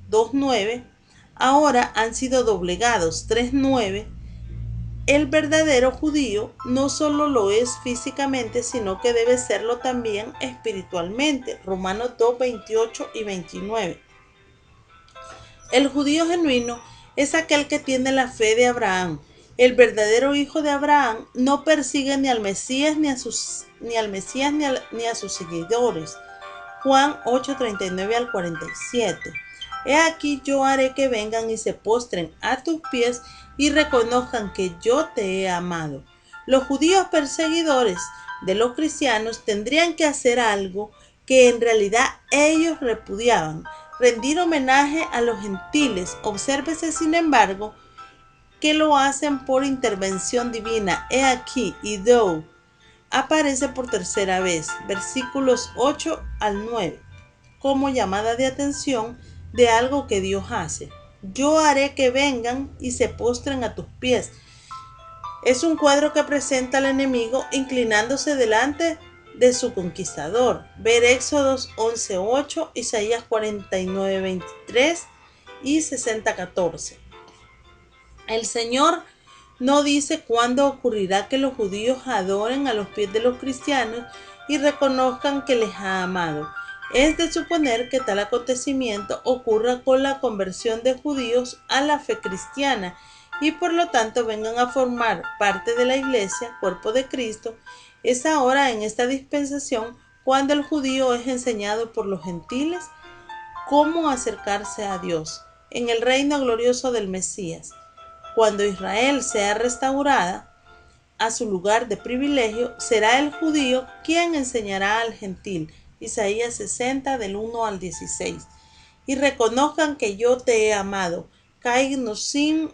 [SPEAKER 1] 2:9, ahora han sido doblegados, 3:9. El verdadero judío no solo lo es físicamente, sino que debe serlo también espiritualmente. Romanos 2:28 y 29. El judío genuino es aquel que tiene la fe de Abraham. El verdadero hijo de Abraham no persigue ni al Mesías ni a sus seguidores. Juan 8:39 al 47. He aquí yo haré que vengan y se postren a tus pies y reconozcan que yo te he amado. Los judíos perseguidores de los cristianos tendrían que hacer algo que en realidad ellos repudiaban, rendir homenaje a los gentiles. Obsérvese, sin embargo, que lo hacen por intervención divina. He aquí, ido, aparece por tercera vez, versículos 8 al 9, como llamada de atención de algo que Dios hace. Yo haré que vengan y se postren a tus pies. Es un cuadro que presenta al enemigo inclinándose delante de su conquistador. Ver Éxodos 11:8, Isaías 49:23 y 60:14. El Señor no dice cuándo ocurrirá que los judíos adoren a los pies de los cristianos y reconozcan que les ha amado. Es de suponer que tal acontecimiento ocurra con la conversión de judíos a la fe cristiana y por lo tanto vengan a formar parte de la iglesia, cuerpo de Cristo. Es ahora en esta dispensación cuando el judío es enseñado por los gentiles cómo acercarse a Dios en el reino glorioso del Mesías. Cuando Israel sea restaurada a su lugar de privilegio, será el judío quien enseñará al gentil. Isaías 60 del 1 al 16. Y reconozcan que yo te he amado. Kai nosim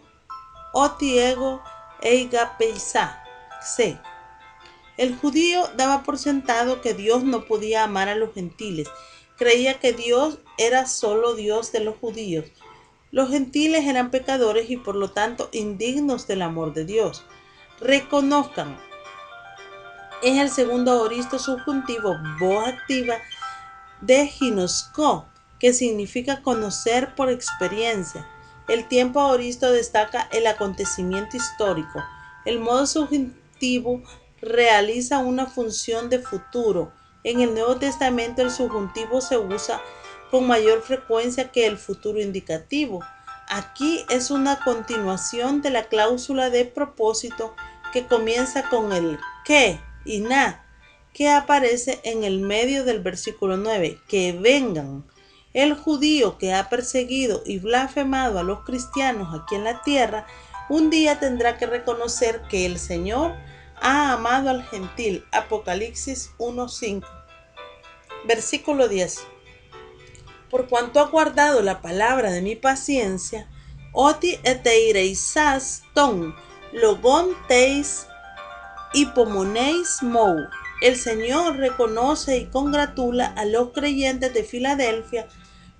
[SPEAKER 1] otiego eiga peisa. C. El judío daba por sentado que Dios no podía amar a los gentiles. Creía que Dios era solo Dios de los judíos. Los gentiles eran pecadores y por lo tanto indignos del amor de Dios. Reconozcan. Es el segundo aoristo subjuntivo voz activa de ginosco, que significa conocer por experiencia. El tiempo aoristo destaca el acontecimiento histórico. El modo subjuntivo realiza una función de futuro. En el Nuevo Testamento el subjuntivo se usa con mayor frecuencia que el futuro indicativo. Aquí es una continuación de la cláusula de propósito que comienza con el que y na, que aparece en el medio del versículo 9, que vengan. El judío que ha perseguido y blasfemado a los cristianos aquí en la tierra, un día tendrá que reconocer que el Señor ha amado al gentil. Apocalipsis 1:5. Versículo 10. Por cuanto ha guardado la palabra de mi paciencia, oti eteireisas ton, logon teis hipomoneis mou. El Señor reconoce y congratula a los creyentes de Filadelfia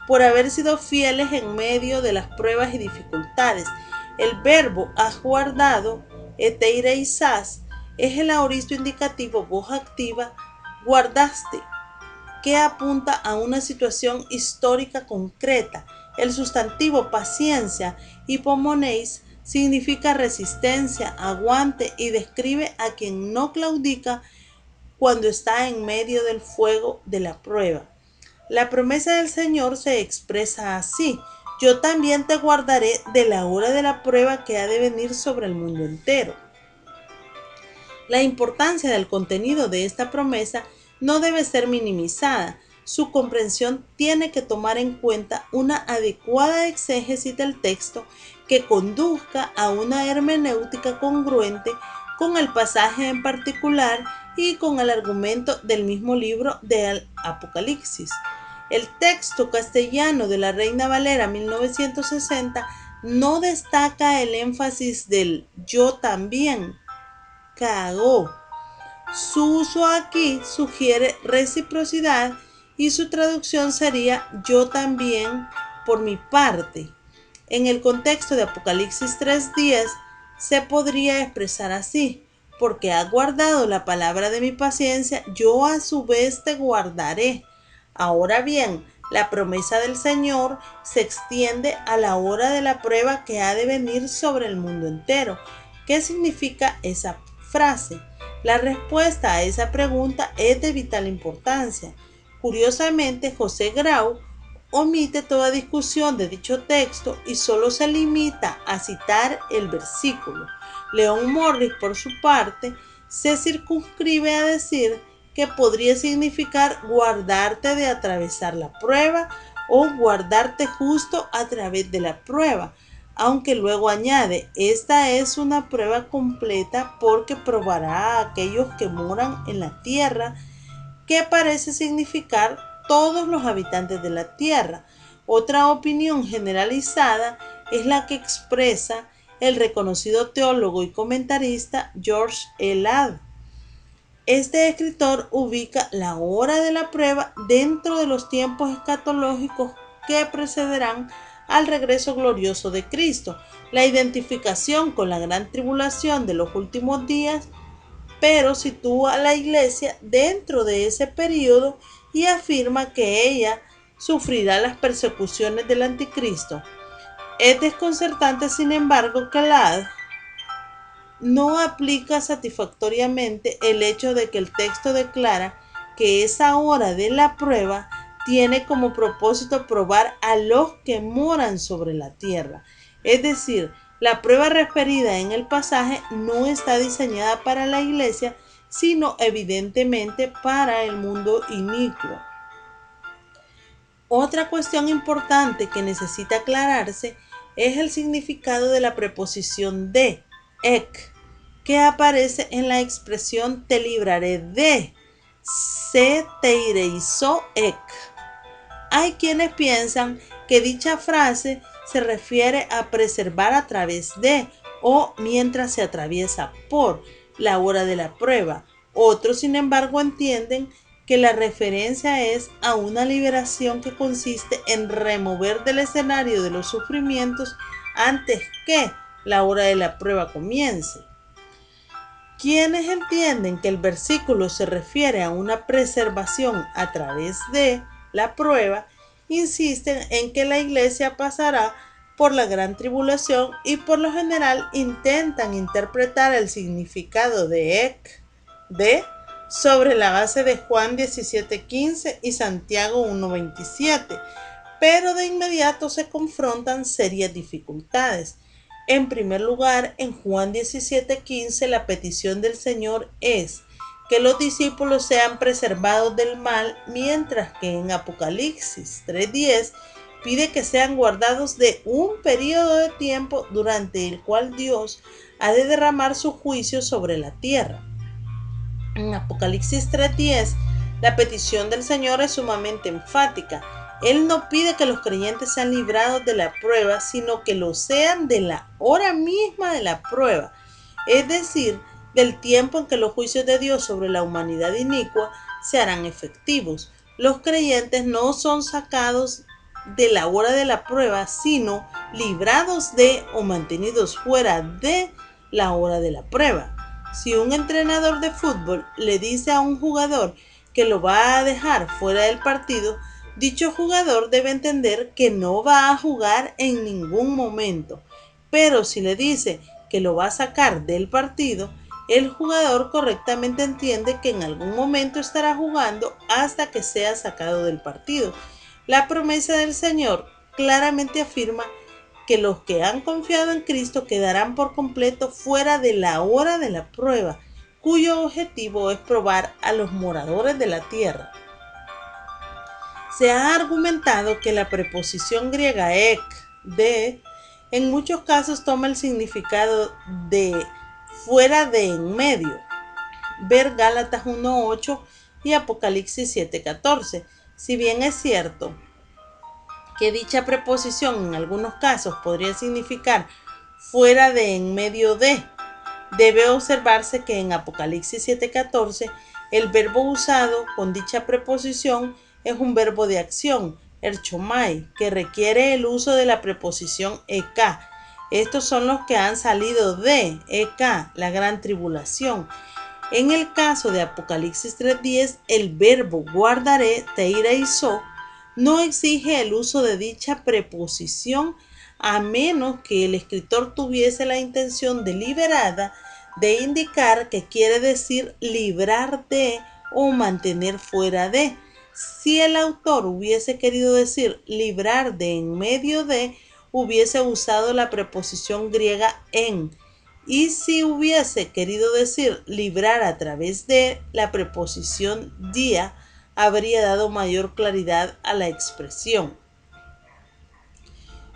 [SPEAKER 1] por haber sido fieles en medio de las pruebas y dificultades. El verbo has guardado, eteireisas, es el aoristo indicativo voz activa, guardaste, que apunta a una situación histórica concreta. El sustantivo paciencia, hipomoneis, significa resistencia, aguante y describe a quien no claudica cuando está en medio del fuego de la prueba. La promesa del Señor se expresa así: yo también te guardaré de la hora de la prueba que ha de venir sobre el mundo entero. La importancia del contenido de esta promesa no debe ser minimizada. Su comprensión tiene que tomar en cuenta una adecuada exégesis del texto que conduzca a una hermenéutica congruente con el pasaje en particular y con el argumento del mismo libro del Apocalipsis. El texto castellano de la Reina Valera 1960 no destaca el énfasis del yo también, cagó. Su uso aquí sugiere reciprocidad y su traducción sería yo también por mi parte. En el contexto de Apocalipsis 3:10 se podría expresar así: porque has guardado la palabra de mi paciencia, yo a su vez te guardaré. Ahora bien, la promesa del Señor se extiende a la hora de la prueba que ha de venir sobre el mundo entero. ¿Qué significa esa frase? La respuesta a esa pregunta es de vital importancia. Curiosamente, José Grau omite toda discusión de dicho texto y solo se limita a citar el versículo. Leon Morris, por su parte, se circunscribe a decir que podría significar guardarte de atravesar la prueba o guardarte justo a través de la prueba, aunque luego añade: esta es una prueba completa porque probará a aquellos que moran en la tierra, que parece significar todos los habitantes de la tierra. Otra opinión generalizada es la que expresa el reconocido teólogo y comentarista George Elad. Este escritor ubica la hora de la prueba dentro de los tiempos escatológicos que precederán al regreso glorioso de Cristo, la identificación con la gran tribulación de los últimos días, pero sitúa a la iglesia dentro de ese periodo y afirma que ella sufrirá las persecuciones del anticristo. Es desconcertante, sin embargo, que Ladd no aplica satisfactoriamente el hecho de que el texto declara que esa hora de la prueba tiene como propósito probar a los que moran sobre la tierra. Es decir, la prueba referida en el pasaje no está diseñada para la iglesia, sino evidentemente para el mundo inicuo. Otra cuestión importante que necesita aclararse es el significado de la preposición de, ek, que aparece en la expresión te libraré de, se teireizó ek. Hay quienes piensan que dicha frase se refiere a preservar a través de o mientras se atraviesa por la hora de la prueba. Otros, sin embargo, entienden que la referencia es a una liberación que consiste en remover del escenario de los sufrimientos antes que la hora de la prueba comience. Quienes entienden que el versículo se refiere a una preservación a través de la prueba, insisten en que la iglesia pasará por la gran tribulación y por lo general intentan interpretar el significado de ek, de, sobre la base de Juan 17:15 y Santiago 1:27, pero de inmediato se confrontan serias dificultades. En primer lugar, en Juan 17:15 la petición del Señor es que los discípulos sean preservados del mal, mientras que en Apocalipsis 3:10 pide que sean guardados de un periodo de tiempo durante el cual Dios ha de derramar su juicio sobre la tierra. En Apocalipsis 3:10 la petición del Señor es sumamente enfática. Él no pide que los creyentes sean librados de la prueba, sino que lo sean de la hora misma de la prueba, es decir, del tiempo en que los juicios de Dios sobre la humanidad inicua se harán efectivos. Los creyentes no son sacados de la hora de la prueba, sino librados de o mantenidos fuera de la hora de la prueba. Si un entrenador de fútbol le dice a un jugador que lo va a dejar fuera del partido, dicho jugador debe entender que no va a jugar en ningún momento. Pero si le dice que lo va a sacar del partido, el jugador correctamente entiende que en algún momento estará jugando hasta que sea sacado del partido. La promesa del Señor claramente afirma que los que han confiado en Cristo quedarán por completo fuera de la hora de la prueba, cuyo objetivo es probar a los moradores de la tierra. Se ha argumentado que la preposición griega ek, de, en muchos casos toma el significado de fuera de en medio. Ver Gálatas 1:8 y Apocalipsis 7:14. Si bien es cierto que dicha preposición en algunos casos podría significar fuera de en medio de, debe observarse que en Apocalipsis 7:14 el verbo usado con dicha preposición es un verbo de acción, erchomai, que requiere el uso de la preposición ek. Estos son los que han salido de ek, la gran tribulación. En el caso de Apocalipsis 3:10, el verbo guardaré, teireizó, no exige el uso de dicha preposición a menos que el escritor tuviese la intención deliberada de indicar que quiere decir librar de o mantener fuera de. Si el autor hubiese querido decir librar de en medio de, hubiese usado la preposición griega en. Y si hubiese querido decir librar a través de, la preposición dia habría dado mayor claridad a la expresión.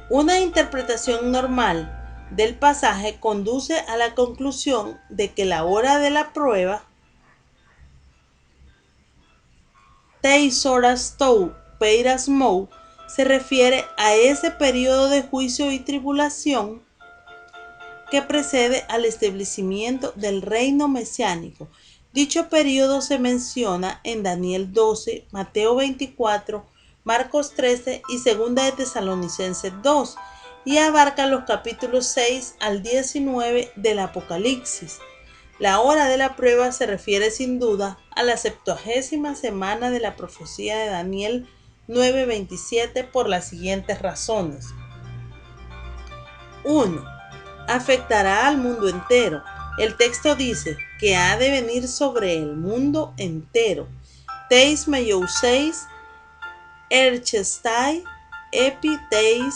[SPEAKER 1] Una interpretación normal del pasaje conduce a la conclusión de que la hora de la prueba Teisorastou Peirasmou se refiere a ese periodo de juicio y tribulación que precede al establecimiento del reino mesiánico. Dicho periodo se menciona en Daniel 12, Mateo 24, Marcos 13 y 2 de Tesalonicenses 2 y abarca los capítulos 6 al 19 del Apocalipsis. La hora de la prueba se refiere sin duda a la 70ª semana de la profecía de Daniel 9:27 por las siguientes razones. 1. Afectará al mundo entero. El texto dice que ha de venir sobre el mundo entero. Teis meiouseis, erchestai, epi teis,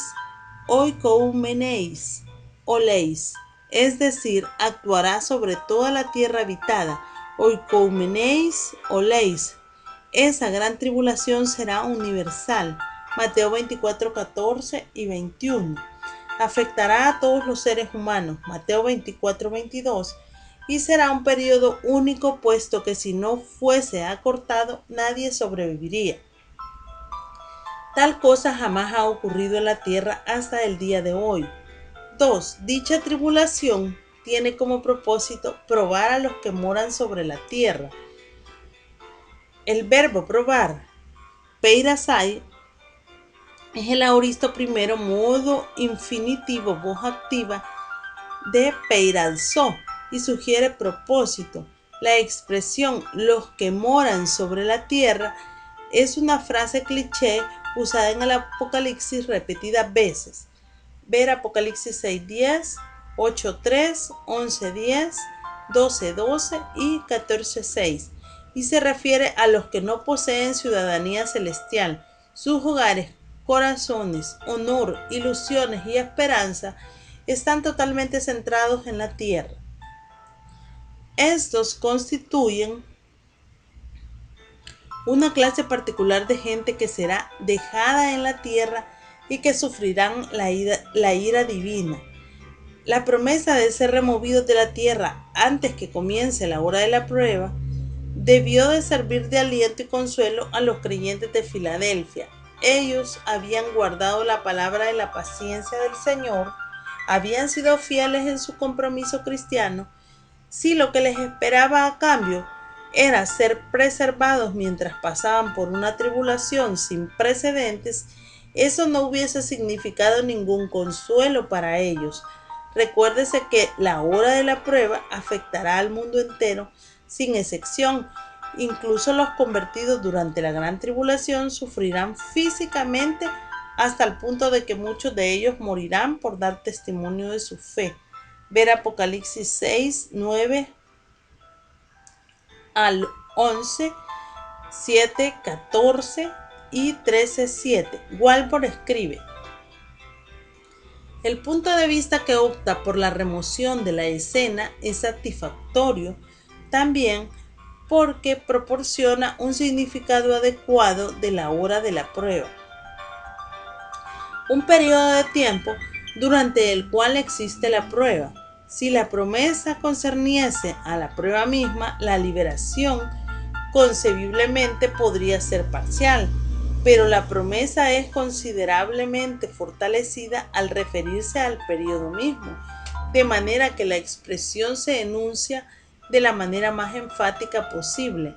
[SPEAKER 1] oikoumeneis, oleis. Es decir, actuará sobre toda la tierra habitada. Oikoumeneis, oleis. Esa gran tribulación será universal. Mateo 24, 14 y 21. Afectará a todos los seres humanos, Mateo 24, 22, y será un periodo único, puesto que si no fuese acortado, nadie sobreviviría. Tal cosa jamás ha ocurrido en la tierra hasta el día de hoy. 2. Dicha tribulación tiene como propósito probar a los que moran sobre la tierra. El verbo probar, peirasai, es el aoristo primero modo infinitivo voz activa de peirazó y sugiere propósito. La expresión los que moran sobre la tierra es una frase cliché usada en el Apocalipsis repetidas veces. Ver Apocalipsis 6:10, 8:3, 11:10, 12:12 y 14:6 y se refiere a los que no poseen ciudadanía celestial. Sus hogares, corazones, honor, ilusiones y esperanza están totalmente centrados en la tierra. Estos constituyen una clase particular de gente que será dejada en la tierra y que sufrirán la ira divina. La promesa de ser removidos de la tierra antes que comience la hora de la prueba debió de servir de aliento y consuelo a los creyentes de Filadelfia. Ellos habían guardado la palabra de la paciencia del Señor, habían sido fieles en su compromiso cristiano. Si lo que les esperaba a cambio era ser preservados mientras pasaban por una tribulación sin precedentes, eso no hubiese significado ningún consuelo para ellos. Recuérdese que la hora de la prueba afectará al mundo entero sin excepción. Incluso los convertidos durante la gran tribulación sufrirán físicamente hasta el punto de que muchos de ellos morirán por dar testimonio de su fe. Ver Apocalipsis 6, 9 al 11, 7, 14 y 13, 7. Walbor escribe: el punto de vista que opta por la remoción de la escena es satisfactorio también porque proporciona un significado adecuado de la hora de la prueba. Un periodo de tiempo durante el cual existe la prueba. Si la promesa concerniese a la prueba misma, la liberación concebiblemente podría ser parcial, pero la promesa es considerablemente fortalecida al referirse al periodo mismo, de manera que la expresión se enuncia de la manera más enfática posible,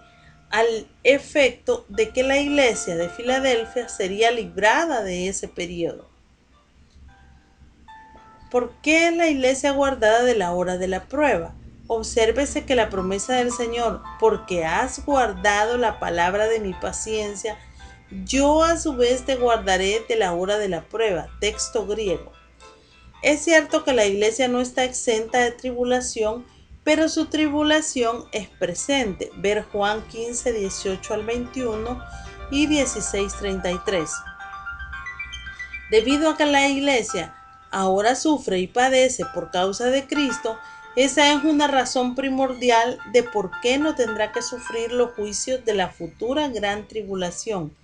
[SPEAKER 1] al efecto de que la iglesia de Filadelfia sería librada de ese periodo. ¿Por qué la iglesia guardada de la hora de la prueba? Obsérvese que la promesa del Señor, porque has guardado la palabra de mi paciencia, yo a su vez te guardaré de la hora de la prueba. Texto griego. Es cierto que la iglesia no está exenta de tribulación, pero su tribulación es presente. Ver Juan 15, 18 al 21 y 16, 33. Debido a que la iglesia ahora sufre y padece por causa de Cristo, esa es una razón primordial de por qué no tendrá que sufrir los juicios de la futura gran tribulación.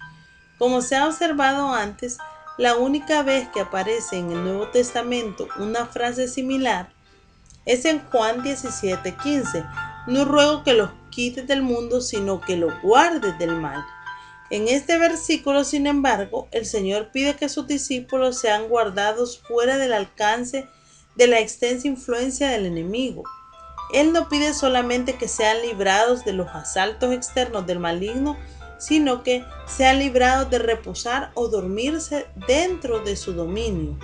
[SPEAKER 1] Como se ha observado antes, la única vez que aparece en el Nuevo Testamento una frase similar es en Juan 17:15. No ruego que los quites del mundo, sino que los guardes del mal. En este versículo, sin embargo, el Señor pide que sus discípulos sean guardados fuera del alcance de la extensa influencia del enemigo. Él no pide solamente que sean librados de los asaltos externos del maligno, sino que sean librados de reposar o dormirse dentro de su dominio.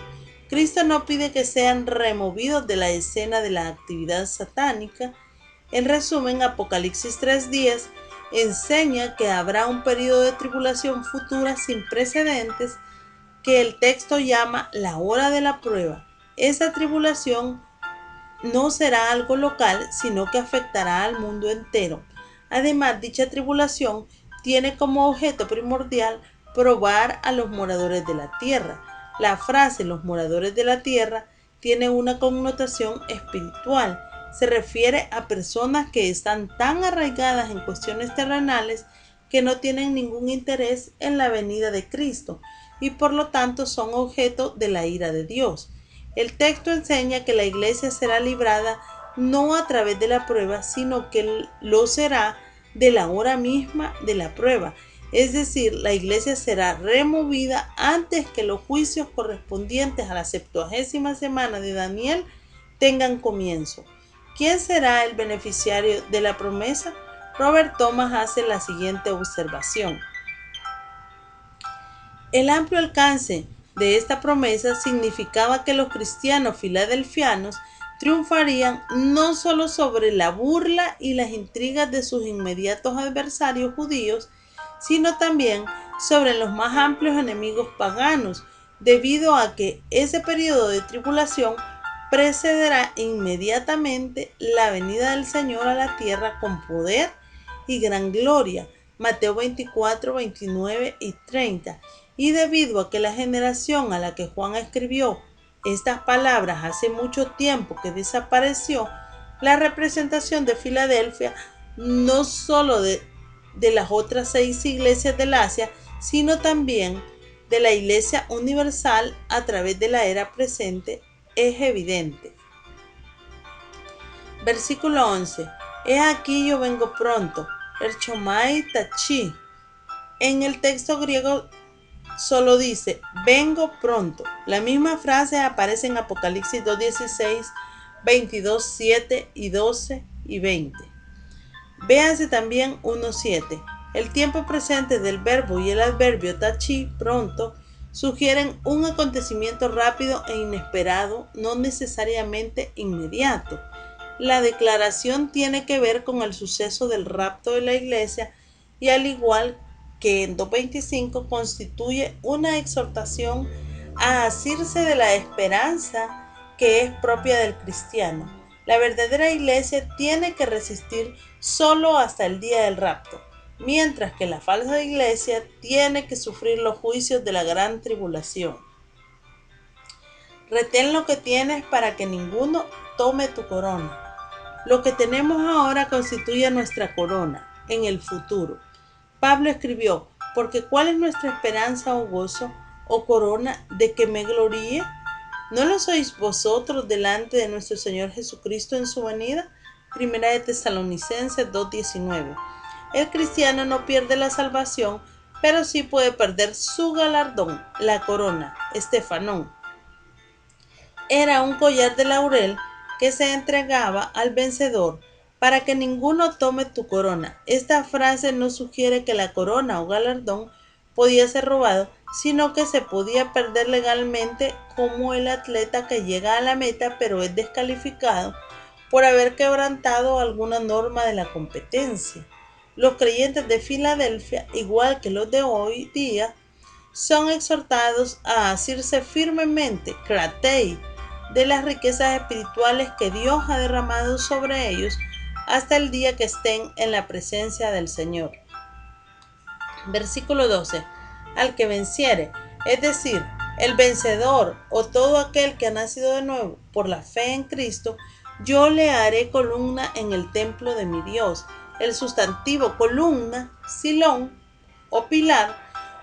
[SPEAKER 1] Cristo no pide que sean removidos de la escena de la actividad satánica. En resumen, Apocalipsis 3:10 enseña que habrá un periodo de tribulación futura sin precedentes que el texto llama la hora de la prueba. Esa tribulación no será algo local, sino que afectará al mundo entero. Además, dicha tribulación tiene como objeto primordial probar a los moradores de la tierra. La frase "los moradores de la tierra" tiene una connotación espiritual. Se refiere a personas que están tan arraigadas en cuestiones terrenales que no tienen ningún interés en la venida de Cristo y por lo tanto son objeto de la ira de Dios. El texto enseña que la iglesia será librada no a través de la prueba, sino que lo será de la hora misma de la prueba. Es decir, la iglesia será removida antes que los juicios correspondientes a la 70ª semana de Daniel tengan comienzo. ¿Quién será el beneficiario de la promesa? Robert Thomas hace la siguiente observación. El amplio alcance de esta promesa significaba que los cristianos filadelfianos triunfarían no solo sobre la burla y las intrigas de sus inmediatos adversarios judíos, sino también sobre los más amplios enemigos paganos, debido a que ese periodo de tribulación precederá inmediatamente la venida del Señor a la tierra con poder y gran gloria. Mateo 24, 29 y 30. Y debido a que la generación a la que Juan escribió estas palabras hace mucho tiempo que desapareció, la representación de Filadelfia no solo de las otras 6 iglesias del Asia, sino también de la Iglesia universal a través de la era presente es evidente. Versículo 11. He aquí yo vengo pronto. Erchomai tachi. En el texto griego solo dice vengo pronto. La misma frase aparece en Apocalipsis 2:16, 22:7 y 12 y 20. Véase también 1:7. El tiempo presente del verbo y el adverbio tachi, pronto, sugieren un acontecimiento rápido e inesperado, no necesariamente inmediato. La declaración tiene que ver con el suceso del rapto de la iglesia y al igual que en 2:25 constituye una exhortación a asirse de la esperanza que es propia del cristiano. La verdadera iglesia tiene que resistir solo hasta el día del rapto, mientras que la falsa iglesia tiene que sufrir los juicios de la gran tribulación. Retén lo que tienes para que ninguno tome tu corona. Lo que tenemos ahora constituye nuestra corona en el futuro. Pablo escribió, porque ¿cuál es nuestra esperanza o gozo o corona de que me gloríe? ¿No lo sois vosotros delante de nuestro Señor Jesucristo en su venida? Primera de Tesalonicenses 2:19. El cristiano no pierde la salvación, pero sí puede perder su galardón, la corona, estefanón. Era un collar de laurel que se entregaba al vencedor para que ninguno tome tu corona. Esta frase no sugiere que la corona o galardón podía ser robado, sino que se podía perder legalmente, como el atleta que llega a la meta pero es descalificado por haber quebrantado alguna norma de la competencia. Los creyentes de Filadelfia, igual que los de hoy día, son exhortados a asirse firmemente, kratei, de las riquezas espirituales que Dios ha derramado sobre ellos hasta el día que estén en la presencia del Señor. Versículo 12. Al que venciere, es decir, el vencedor o todo aquel que ha nacido de nuevo por la fe en Cristo, yo le haré columna en el templo de mi Dios. El sustantivo columna, silón o pilar,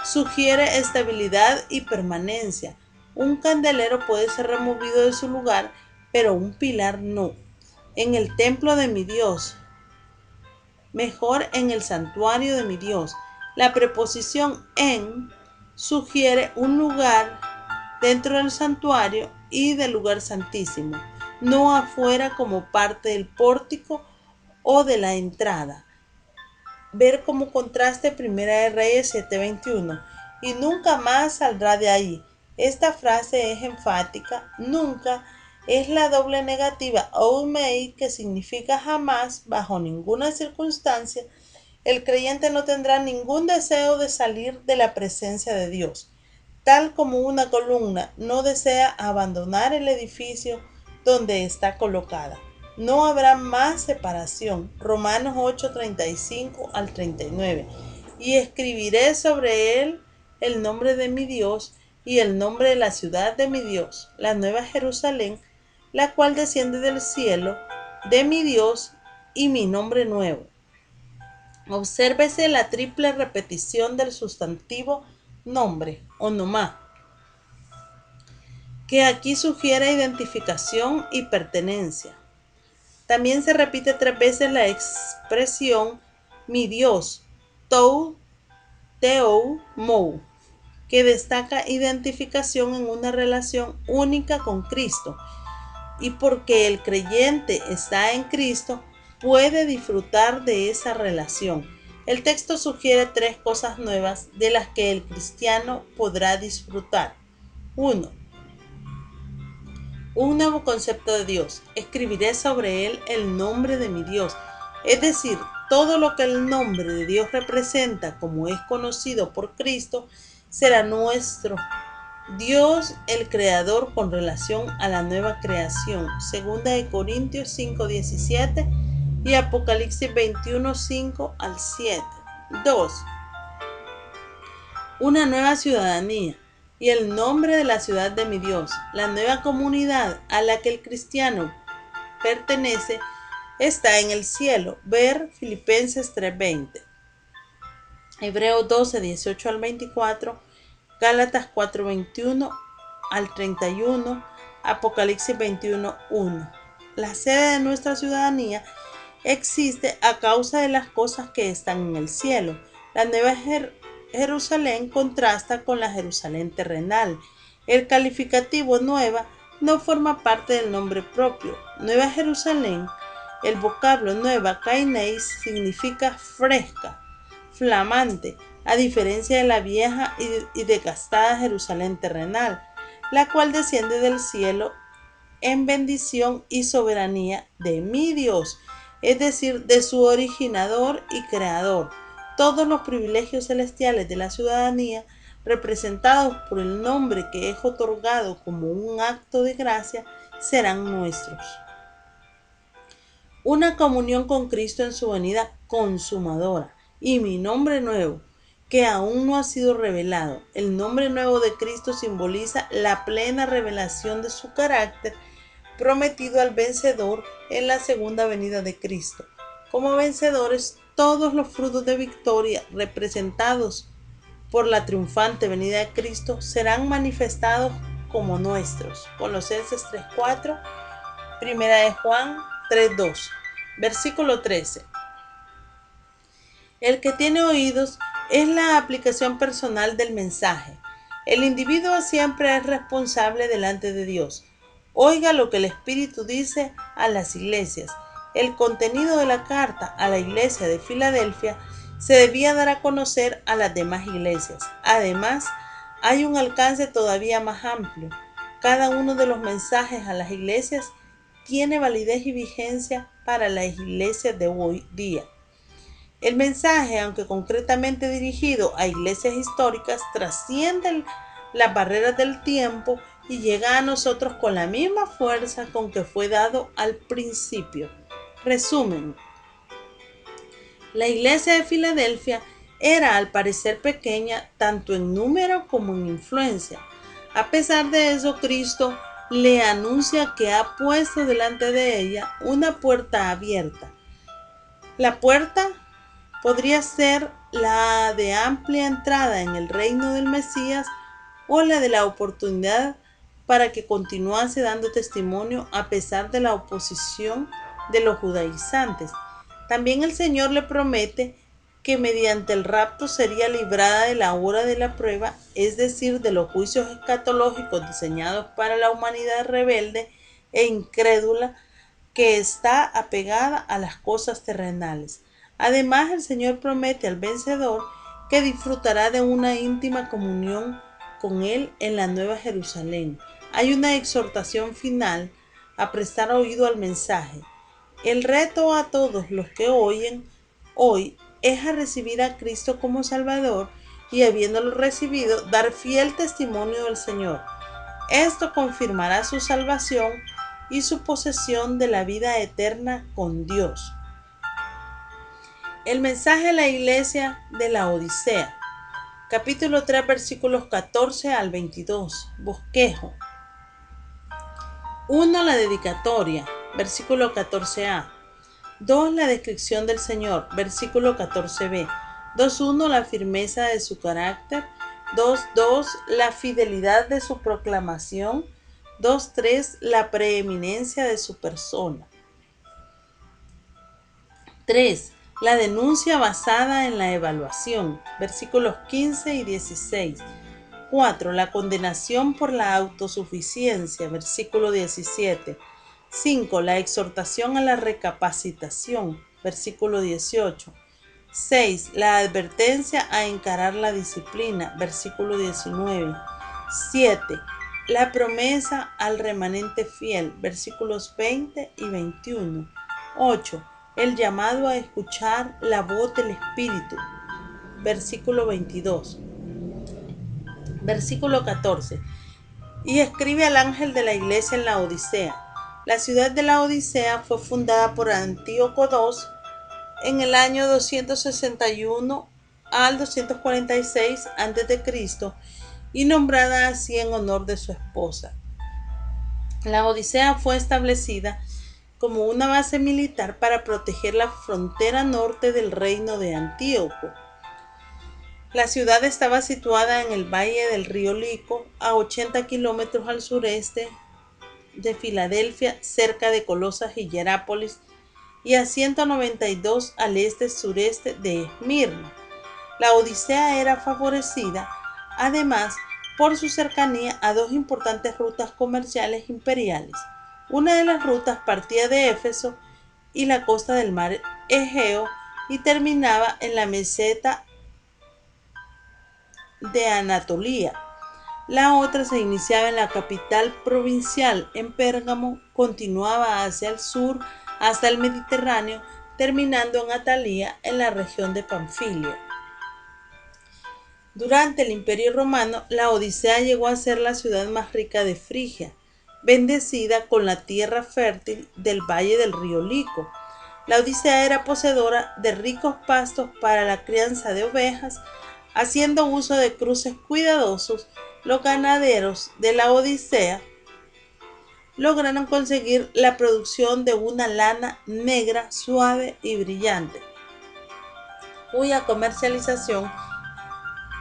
[SPEAKER 1] sugiere estabilidad y permanencia. Un candelero puede ser removido de su lugar, pero un pilar no. En el templo de mi Dios, mejor en el santuario de mi Dios. La preposición en sugiere un lugar dentro del santuario y del lugar santísimo. no afuera como parte del pórtico o de la entrada. Ver como contraste Primera de Reyes 7:21, y nunca más saldrá de ahí. Esta frase es enfática, nunca es la doble negativa may, que significa jamás, bajo ninguna circunstancia. El creyente no tendrá ningún deseo de salir de la presencia de Dios, tal como una columna no desea abandonar el edificio donde está colocada. No habrá más separación. Romanos 8:35 al 39. Y escribiré sobre él el nombre de mi Dios y el nombre de la ciudad de mi Dios, la nueva Jerusalén, la cual desciende del cielo, de mi Dios, y mi nombre nuevo. Obsérvese la triple repetición del sustantivo nombre, onomá, que aquí sugiere identificación y pertenencia. También se repite 3 veces la expresión mi Dios, tou, teu, mou, que destaca identificación en una relación única con Cristo. Y porque el creyente está en Cristo, puede disfrutar de esa relación. El texto sugiere 3 cosas nuevas de las que el cristiano podrá disfrutar. 1. Un nuevo concepto de Dios. Escribiré sobre él el nombre de mi Dios. Es decir, todo lo que el nombre de Dios representa, como es conocido por Cristo, será nuestro. Dios el Creador con relación a la nueva creación. 2 Corintios 5:17 y Apocalipsis 21:5 al 7. 2. Una nueva ciudadanía y el nombre de la ciudad de mi Dios. La nueva comunidad a la que el cristiano pertenece está en el cielo. Ver Filipenses 3:20. Hebreos 12:18 al 24. Gálatas 4:21 al 31, Apocalipsis 21:1. La sede de nuestra ciudadanía existe a causa de las cosas que están en el cielo. La nueva Jerusalén contrasta con la Jerusalén terrenal. El calificativo nueva no forma parte del nombre propio. Nueva Jerusalén, el vocablo nueva, kaineis, significa fresca, flamante, a diferencia de la vieja y desgastada Jerusalén terrenal, la cual desciende del cielo en bendición y soberanía de mi Dios, es decir, de su originador y creador. Todos los privilegios celestiales de la ciudadanía, representados por el nombre que es otorgado como un acto de gracia, serán nuestros. Una comunión con Cristo en su venida consumadora y mi nombre nuevo, que aún no ha sido revelado. El nombre nuevo de Cristo simboliza la plena revelación de su carácter prometido al vencedor en la segunda venida de Cristo. Como vencedores, todos los frutos de victoria representados por la triunfante venida de Cristo serán manifestados como nuestros. Colosenses 3:4, Primera de Juan 3:2. Versículo 13. El que tiene oídos es la aplicación personal del mensaje. El individuo siempre es responsable delante de Dios. Oiga lo que el Espíritu dice a las iglesias. El contenido de la carta a la iglesia de Filadelfia se debía dar a conocer a las demás iglesias. Además, hay un alcance todavía más amplio. Cada uno de los mensajes a las iglesias tiene validez y vigencia para las iglesias de hoy día. El mensaje, aunque concretamente dirigido a iglesias históricas, trasciende las barreras del tiempo y llega a nosotros con la misma fuerza con que fue dado al principio. Resumen. La iglesia de Filadelfia era al parecer pequeña tanto en número como en influencia. A pesar de eso, Cristo le anuncia que ha puesto delante de ella una puerta abierta. La puerta podría ser la de amplia entrada en el reino del Mesías o la de la oportunidad para que continuase dando testimonio a pesar de la oposición de los judaizantes. También el Señor le promete que mediante el rapto sería librada de la hora de la prueba, es decir, de los juicios escatológicos diseñados para la humanidad rebelde e incrédula que está apegada a las cosas terrenales. Además, el Señor promete al vencedor que disfrutará de una íntima comunión con Él en la Nueva Jerusalén. Hay una exhortación final a prestar oído al mensaje. El reto a todos los que oyen hoy es a recibir a Cristo como Salvador y, habiéndolo recibido, dar fiel testimonio del Señor. Esto confirmará su salvación y su posesión de la vida eterna con Dios. El mensaje a la iglesia de la Odisea. Capítulo 3, versículos 14 al 22. Bosquejo. 1. La dedicatoria. Versículo 14a. 2. La descripción del Señor. Versículo 14b. 2.1. La firmeza de su carácter. 2.2. La fidelidad de su proclamación. 2.3. La preeminencia de su persona. 3. La denuncia basada en la evaluación. Versículos 15 y 16. 4. La condenación por la autosuficiencia. Versículo 17. 5. La exhortación a la recapacitación. Versículo 18. 6. La advertencia a encarar la disciplina. Versículo 19. 7. La promesa al remanente fiel. Versículos 20 y 21. 8. El llamado a escuchar la voz del Espíritu. Versículo 22. Versículo 14. Y escribe al ángel de la iglesia en la Odisea. La ciudad de la Odisea fue fundada por Antíoco II en el año 261 al 246 a.C. y nombrada así en honor de su esposa. La Odisea fue establecida como una base militar para proteger la frontera norte del reino de Antíoco. La ciudad estaba situada en el valle del río Lico, a 80 kilómetros al sureste de Filadelfia, cerca de Colosas y Hierápolis, y a 192 al este-sureste de Esmirna. La Odisea era favorecida, además, por su cercanía a dos importantes rutas comerciales imperiales. Una de las rutas partía de Éfeso y la costa del mar Egeo y terminaba en la meseta de Anatolia. La otra se iniciaba en la capital provincial, en Pérgamo, continuaba hacia el sur hasta el Mediterráneo, terminando en Atalia, en la región de Panfilia. Durante el Imperio Romano, la Odisea llegó a ser la ciudad más rica de Frigia, bendecida con la tierra fértil del valle del río Lico. La Odisea era poseedora de ricos pastos para la crianza de ovejas, haciendo uso de cruces cuidadosos. Los ganaderos de la Odisea lograron conseguir la producción de una lana negra, suave y brillante, cuya comercialización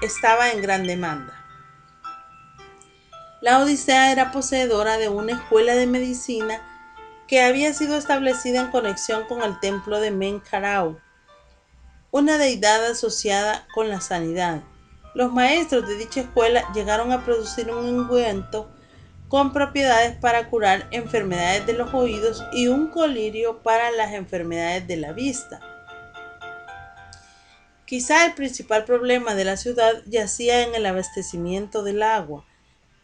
[SPEAKER 1] estaba en gran demanda. La Odisea era poseedora de una escuela de medicina que había sido establecida en conexión con el templo de Men-Kharau, una deidad asociada con la sanidad. Los maestros de dicha escuela llegaron a producir un ungüento con propiedades para curar enfermedades de los oídos y un colirio para las enfermedades de la vista. Quizá el principal problema de la ciudad yacía en el abastecimiento del agua.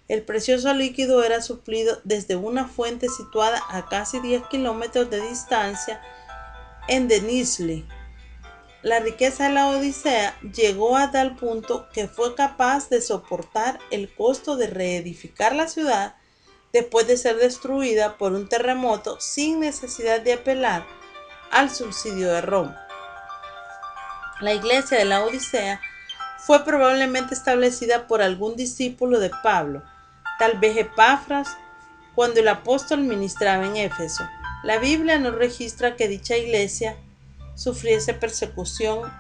[SPEAKER 1] El precioso líquido era suplido desde una fuente situada a casi 10 kilómetros de distancia en Denizli. La riqueza de la Odisea llegó a tal punto que fue capaz de soportar el costo de reedificar la ciudad después de ser destruida por un terremoto sin necesidad de apelar al subsidio de Roma. La iglesia de la Odisea fue probablemente establecida por algún discípulo de Pablo, tal vez Epafras, cuando el apóstol ministraba en Éfeso. La Biblia no registra que dicha iglesia sufriese persecución,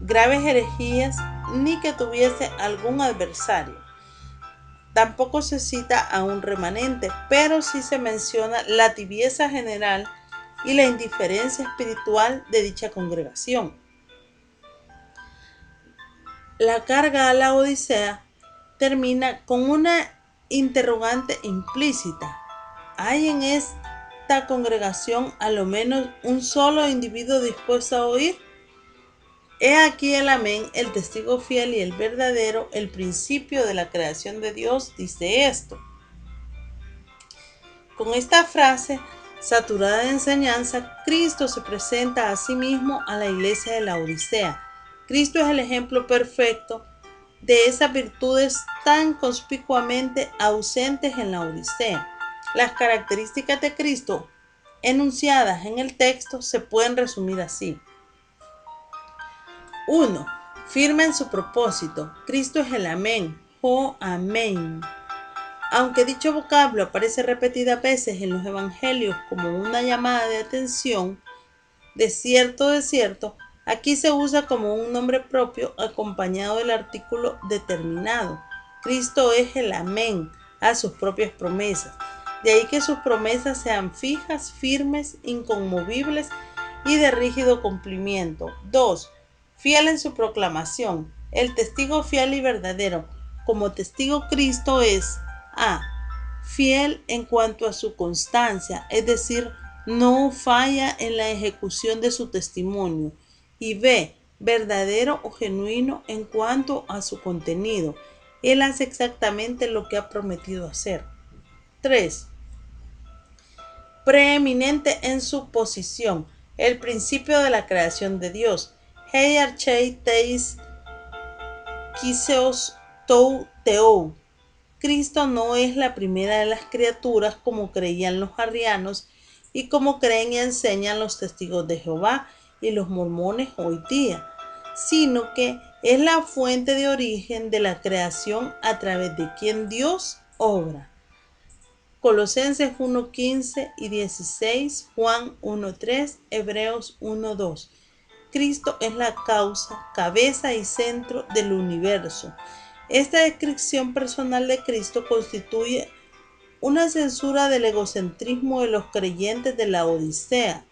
[SPEAKER 1] graves herejías, ni que tuviese algún adversario. Tampoco se cita a un remanente, pero sí se menciona la tibieza general y la indiferencia espiritual de dicha congregación. La carga a la Odisea termina con una interrogante implícita. ¿Hay en esta congregación a lo menos un solo individuo dispuesto a oír? He aquí el amén, el testigo fiel y el verdadero, el principio de la creación de Dios, dice esto. Con esta frase saturada de enseñanza, Cristo se presenta a sí mismo a la iglesia de la Odisea. Cristo es el ejemplo perfecto de esas virtudes tan conspicuamente ausentes en la Odisea. Las características de Cristo enunciadas en el texto se pueden resumir así. 1. Firme en su propósito. Cristo es el amén, o amén. Aunque dicho vocablo aparece repetidas veces en los evangelios como una llamada de atención, de cierto, aquí se usa como un nombre propio acompañado del artículo determinado. Cristo es el amén a sus propias promesas. De ahí que sus promesas sean fijas, firmes, inconmovibles y de rígido cumplimiento. 2. Fiel en su proclamación. El testigo fiel y verdadero. Como testigo Cristo es a. Fiel en cuanto a su constancia, es decir, no falla en la ejecución de su testimonio. Y b. Verdadero o genuino en cuanto a su contenido. Él hace exactamente lo que ha prometido hacer. 3. Preeminente en su posición. El principio de la creación de Dios. Hei archei teis kiseos tou teou. Cristo no es la primera de las criaturas como creían los arrianos y como creen y enseñan los testigos de Jehová y los mormones hoy día, sino que es la fuente de origen de la creación a través de quien Dios obra. Colosenses 1:15 y 16, Juan 1:3, Hebreos 1:2. Cristo es la causa, cabeza y centro del universo. Esta descripción personal de Cristo constituye una censura del egocentrismo de los creyentes de la Odisea.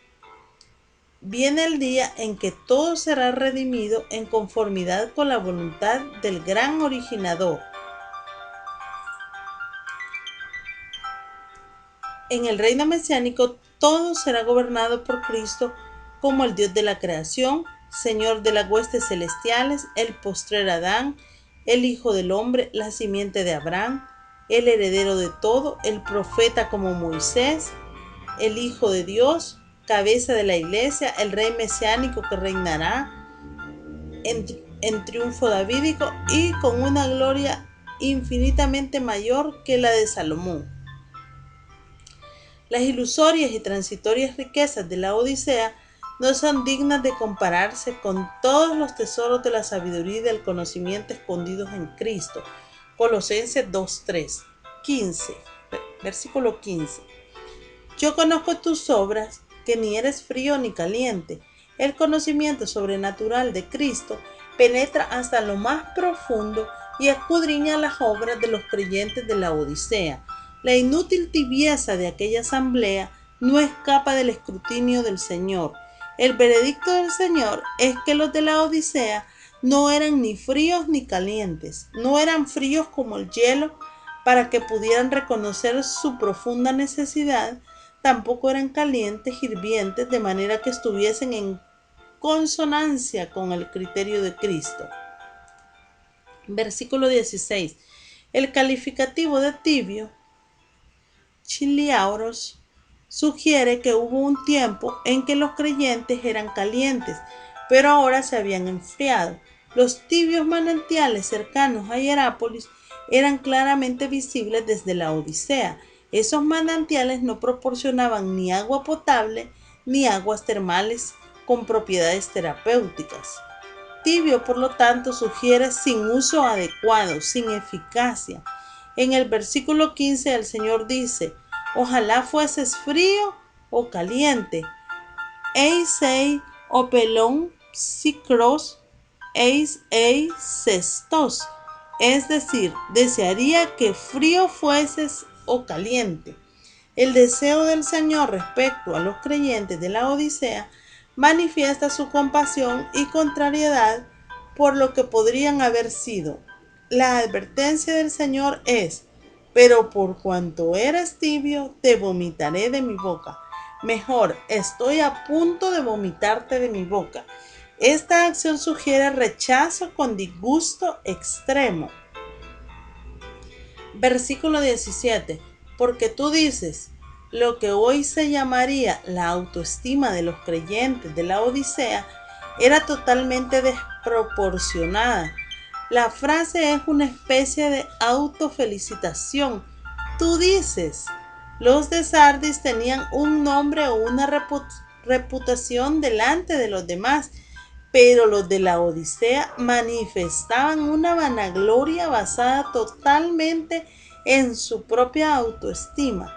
[SPEAKER 1] Viene el día en que todo será redimido en conformidad con la voluntad del gran originador. En el reino mesiánico todo será gobernado por Cristo como el Dios de la creación, Señor de las huestes celestiales, el postrer Adán, el Hijo del Hombre, la simiente de Abraham, el heredero de todo, el profeta como Moisés, el Hijo de Dios, cabeza de la iglesia, el rey mesiánico que reinará en triunfo davídico y con una gloria infinitamente mayor que la de Salomón. Las ilusorias y transitorias riquezas de la Odisea no son dignas de compararse con todos los tesoros de la sabiduría y del conocimiento escondidos en Cristo. Colosenses 2:3. 15. Versículo 15. Yo conozco tus obras, que ni eres frío ni caliente. El conocimiento sobrenatural de Cristo penetra hasta lo más profundo y escudriña las obras de los creyentes de la Odisea. La inútil tibieza de aquella asamblea no escapa del escrutinio del Señor. El veredicto del Señor es que los de la Odisea no eran ni fríos ni calientes, no eran fríos como el hielo para que pudieran reconocer su profunda necesidad, tampoco eran calientes, hirvientes, de manera que estuviesen en consonancia con el criterio de Cristo. Versículo 16. El calificativo de tibio, chiliauros, sugiere que hubo un tiempo en que los creyentes eran calientes, pero ahora se habían enfriado. Los tibios manantiales cercanos a Hierápolis eran claramente visibles desde la Odisea. Esos manantiales no proporcionaban ni agua potable ni aguas termales con propiedades terapéuticas. Tibio, por lo tanto, sugiere sin uso adecuado, sin eficacia. En el versículo 15 el Señor dice: ojalá fueses frío o caliente. Eisei opelon psicros eis ei cestos. Es decir, desearía que frío fueses o caliente. El deseo del Señor respecto a los creyentes de la Odisea manifiesta su compasión y contrariedad por lo que podrían haber sido. La advertencia del Señor es: pero por cuanto eres tibio, te vomitaré de mi boca. Mejor, estoy a punto de vomitarte de mi boca. Esta acción sugiere rechazo con disgusto extremo. Versículo 17. Porque tú dices, lo que hoy se llamaría la autoestima de los creyentes de la Odisea era totalmente desproporcionada. La frase es una especie de autofelicitación. Tú dices, los de Sardis tenían un nombre o una reputación delante de los demás, pero los de la Odisea manifestaban una vanagloria basada totalmente en su propia autoestima.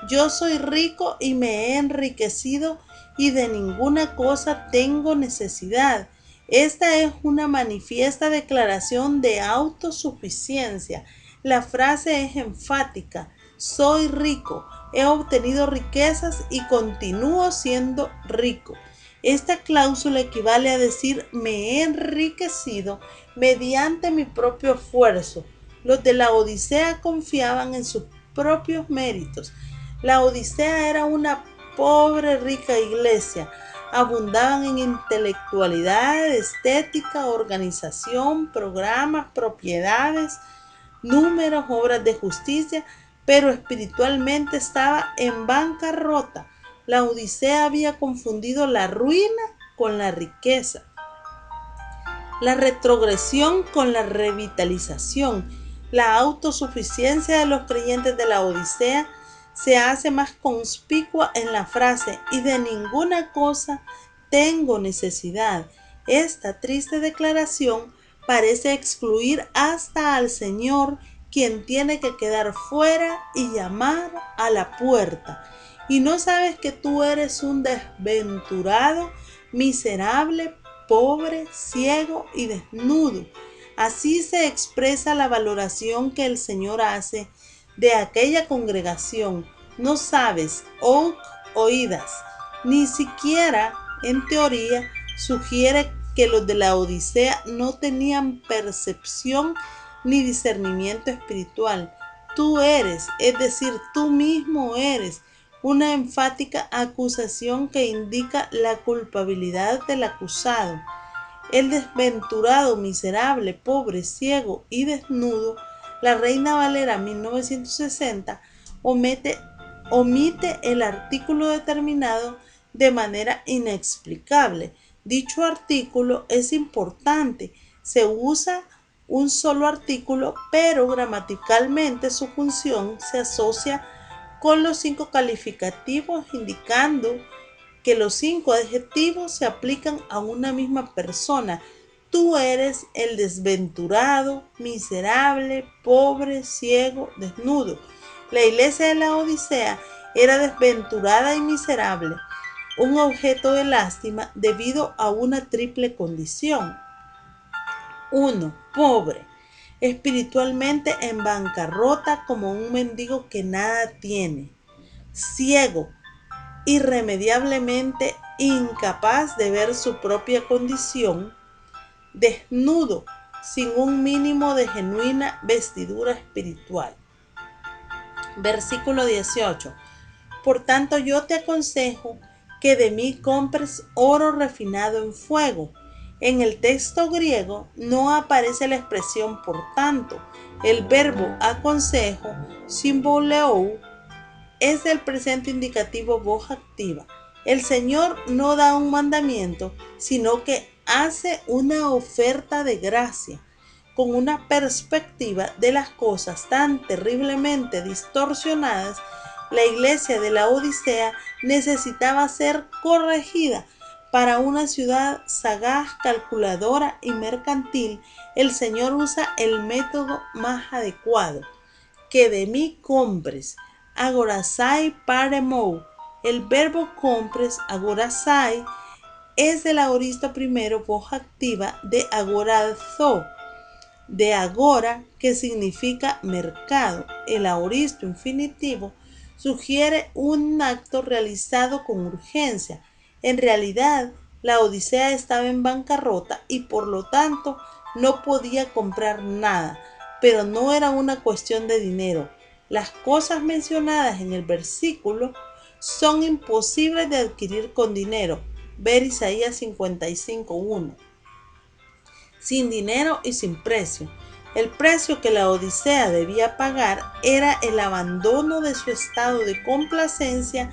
[SPEAKER 1] Yo soy rico y me he enriquecido y de ninguna cosa tengo necesidad. Esta es una manifiesta declaración de autosuficiencia. La frase es enfática. Soy rico, he obtenido riquezas y continúo siendo rico. Esta cláusula equivale a decir me he enriquecido mediante mi propio esfuerzo. Los de la Odisea confiaban en sus propios méritos. La Odisea era una pobre rica iglesia. Abundaban en intelectualidad, estética, organización, programas, propiedades, números, obras de justicia, pero espiritualmente estaba en bancarrota. La Odisea había confundido la ruina con la riqueza, la retrogresión con la revitalización. La autosuficiencia de los creyentes de la Odisea se hace más conspicua en la frase y de ninguna cosa tengo necesidad. Esta triste declaración parece excluir hasta al Señor, quien tiene que quedar fuera y llamar a la puerta. ¿Y no sabes que tú eres un desventurado, miserable, pobre, ciego y desnudo? Así se expresa la valoración que el Señor hace de aquella congregación. No sabes, oídas, ni siquiera en teoría sugiere que los de la Odisea no tenían percepción ni discernimiento espiritual. Tú eres, es decir, tú mismo eres, una enfática acusación que indica la culpabilidad del acusado. El desventurado, miserable, pobre, ciego y desnudo, la Reina Valera 1960 omite el artículo determinado de manera inexplicable. Dicho artículo es importante. Se usa un solo artículo, pero gramaticalmente su función se asocia con los 5 calificativos, indicando que los 5 adjetivos se aplican a una misma persona. Tú eres el desventurado, miserable, pobre, ciego, desnudo. La iglesia de la Odisea era desventurada y miserable, un objeto de lástima debido a una triple condición. 1. Pobre, espiritualmente en bancarrota como un mendigo que nada tiene. Ciego, irremediablemente incapaz de ver su propia condición. Desnudo, sin un mínimo de genuina vestidura espiritual. Versículo 18. Por tanto, yo te aconsejo que de mí compres oro refinado en fuego. En el texto griego no aparece la expresión por tanto. El verbo aconsejo, symboleo, es el presente indicativo voz activa. El Señor no da un mandamiento, sino que hace una oferta de gracia. Con una perspectiva de las cosas tan terriblemente distorsionadas, la iglesia de la Odisea necesitaba ser corregida. Para una ciudad sagaz, calculadora y mercantil, el Señor usa el método más adecuado. Que de mí compres, agorasai paremou. El verbo compres, agorasai, es el aoristo primero, voz activa de agorazo, de agora, que significa mercado. El aoristo infinitivo sugiere un acto realizado con urgencia. En realidad, la Odisea estaba en bancarrota y por lo tanto no podía comprar nada, pero no era una cuestión de dinero. Las cosas mencionadas en el versículo son imposibles de adquirir con dinero. Ver Isaías 55:1. Sin dinero y sin precio. El precio que la Odisea debía pagar era el abandono de su estado de complacencia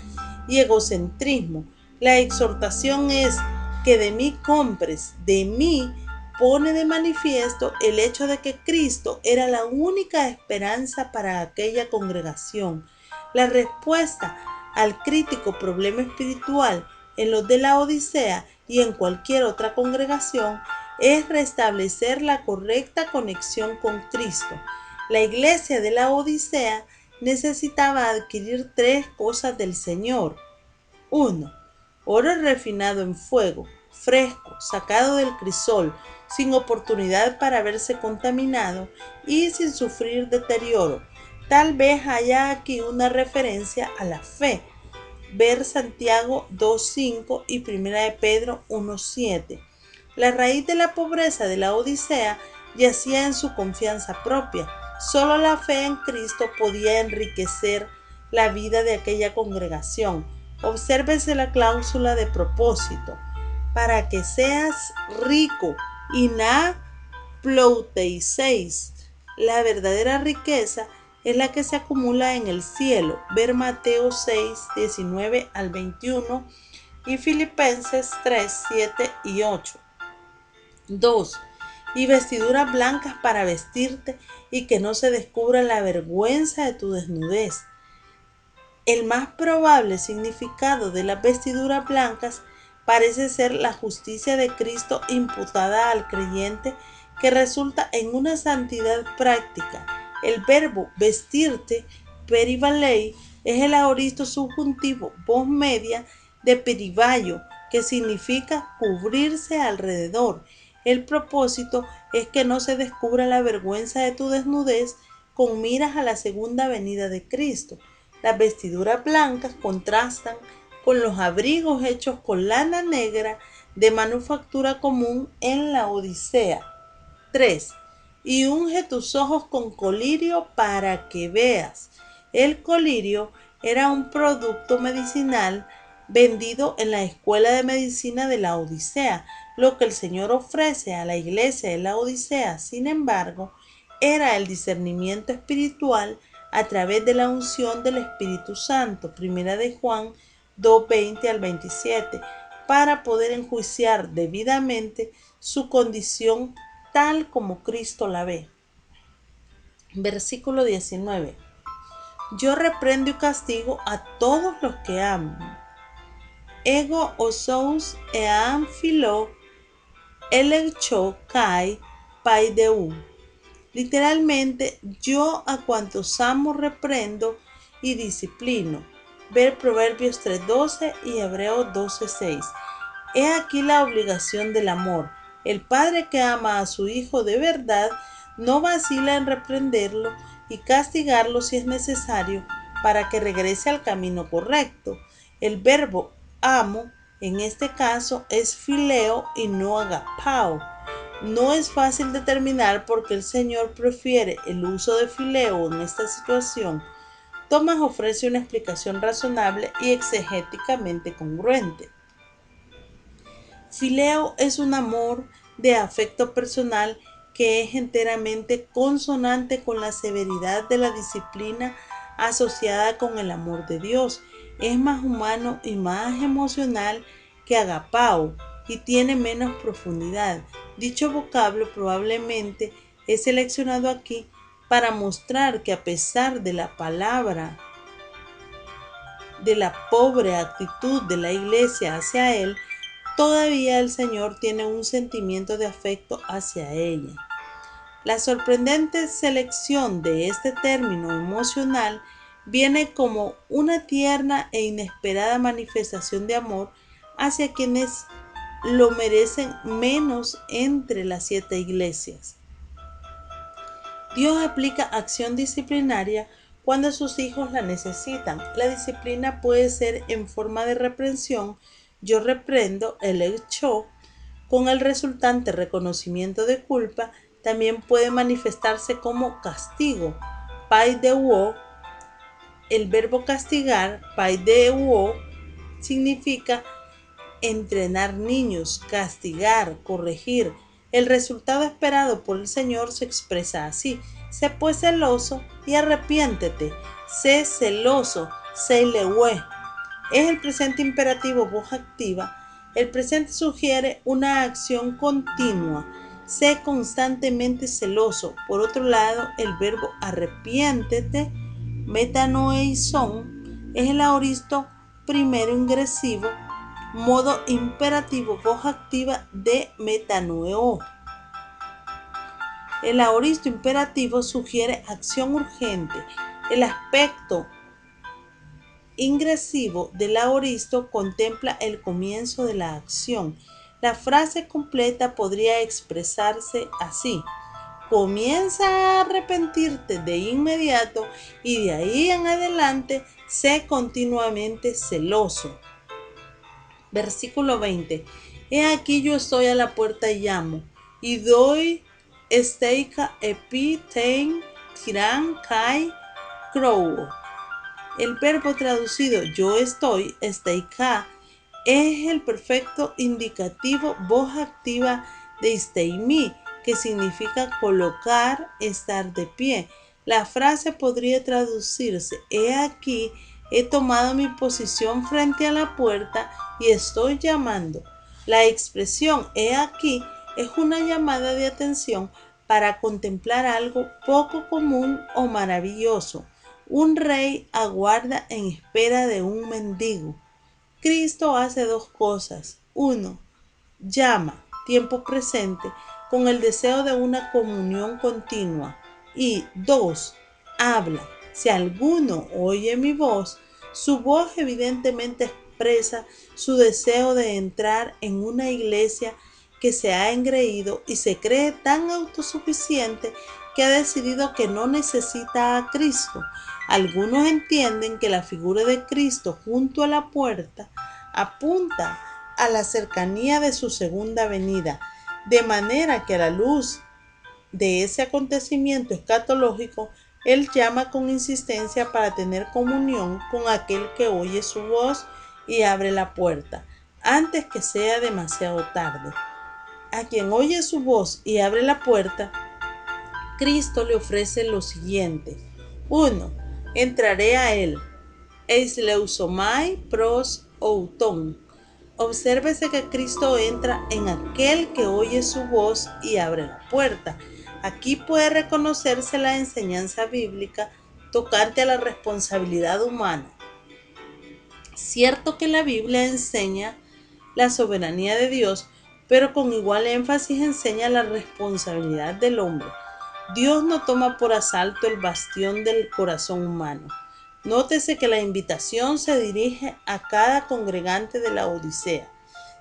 [SPEAKER 1] y egocentrismo. La exhortación es que de mí compres, de mí pone de manifiesto el hecho de que Cristo era la única esperanza para aquella congregación. La respuesta al crítico problema espiritual en los de la Odisea y en cualquier otra congregación es restablecer la correcta conexión con Cristo. La iglesia de la Odisea necesitaba adquirir tres cosas del Señor. 1. Oro refinado en fuego, fresco, sacado del crisol, sin oportunidad para verse contaminado y sin sufrir deterioro. Tal vez haya aquí una referencia a la fe. Ver Santiago 2:5 y 1 de Pedro 1:7. La raíz de la pobreza de la Odisea yacía en su confianza propia. Solo la fe en Cristo podía enriquecer la vida de aquella congregación. Obsérvese la cláusula de propósito. Para que seas rico y na plouteiseis. La verdadera riqueza es la que se acumula en el cielo. Ver Mateo 6:19 al 21 y Filipenses 3:7 y 8. 2. Y vestiduras blancas para vestirte y que no se descubra la vergüenza de tu desnudez. El más probable significado de las vestiduras blancas parece ser la justicia de Cristo imputada al creyente, que resulta en una santidad práctica. El verbo vestirte, perivalei, es el aoristo subjuntivo voz media de perivallo, que significa cubrirse alrededor. El propósito es que no se descubra la vergüenza de tu desnudez con miras a la segunda venida de Cristo. Las vestiduras blancas contrastan con los abrigos hechos con lana negra de manufactura común en la Odisea. 3. Y unge tus ojos con colirio para que veas. El colirio era un producto medicinal vendido en la escuela de medicina de la Odisea. Lo que el Señor ofrece a la iglesia de la Odisea, sin embargo, era el discernimiento espiritual a través de la unción del Espíritu Santo, 1 de Juan 2:20 al 27, para poder enjuiciar debidamente su condición tal como Cristo la ve. Versículo 19. Yo reprendo y castigo a todos los que amo. Ego osous eam philo eleccho kai paideu. Literalmente, yo a cuantos amo reprendo y disciplino. Ver Proverbios 3:12 y Hebreos 12:6. He aquí la obligación del amor. El padre que ama a su hijo de verdad no vacila en reprenderlo y castigarlo si es necesario para que regrese al camino correcto. El verbo amo en este caso es fileo y no agapao. No es fácil determinar por qué el Señor prefiere el uso de fileo en esta situación. Tomás ofrece una explicación razonable y exegéticamente congruente. Fileo es un amor de afecto personal que es enteramente consonante con la severidad de la disciplina asociada con el amor de Dios. Es más humano y más emocional que agapao y tiene menos profundidad. Dicho vocablo probablemente es seleccionado aquí para mostrar que a pesar de la palabra de la pobre actitud de la iglesia hacia él, todavía el Señor tiene un sentimiento de afecto hacia ella. La sorprendente selección de este término emocional viene como una tierna e inesperada manifestación de amor hacia quienes lo merecen menos entre las 7 iglesias. Dios aplica acción disciplinaria cuando sus hijos la necesitan. La disciplina puede ser en forma de reprensión, yo reprendo, eleccho, con el resultante reconocimiento de culpa. También puede manifestarse como castigo, paideuo, El verbo castigar, paideuo, significa entrenar niños, castigar, corregir. El resultado esperado por el Señor se expresa así: sé pues celoso y arrepiéntete. Sé celoso, seilewe. Es el presente imperativo voz activa. El presente sugiere una acción continua. Sé constantemente celoso. Por otro lado, el verbo arrepiéntete, metanoeison, es el aoristo primero ingresivo, modo imperativo voz activa de metanoeo. El aoristo imperativo sugiere acción urgente. El aspecto ingresivo del aoristo contempla el comienzo de la acción. La frase completa podría expresarse así: comienza a arrepentirte de inmediato y de ahí en adelante sé continuamente celoso. Versículo 20. He aquí yo estoy a la puerta y llamo, y doy esteika epi tein tiran kai crow. El verbo traducido yo estoy, esteika, es el perfecto indicativo voz activa de steimi, que significa colocar, estar de pie. La frase podría traducirse: he aquí, he tomado mi posición frente a la puerta y estoy llamando. La expresión he aquí es una llamada de atención para contemplar algo poco común o maravilloso. Un rey aguarda en espera de un mendigo. Cristo hace dos cosas. 1. Llama, tiempo presente, con el deseo de una comunión continua. Y 2. Habla. Si alguno oye mi voz, su voz evidentemente expresa su deseo de entrar en una iglesia que se ha engreído y se cree tan autosuficiente que ha decidido que no necesita a Cristo. Algunos entienden que la figura de Cristo junto a la puerta apunta a la cercanía de su segunda venida, de manera que a la luz de ese acontecimiento escatológico, Él llama con insistencia para tener comunión con aquel que oye su voz y abre la puerta, antes que sea demasiado tarde. A quien oye su voz y abre la puerta, Cristo le ofrece lo siguiente: 1. Entraré a él. Eis leusomai pros outon. Obsérvese que Cristo entra en aquel que oye su voz y abre la puerta. Aquí puede reconocerse la enseñanza bíblica tocante a la responsabilidad humana. Cierto que la Biblia enseña la soberanía de Dios, pero con igual énfasis enseña la responsabilidad del hombre. Dios no toma por asalto el bastión del corazón humano. Nótese que la invitación se dirige a cada congregante de la Odisea.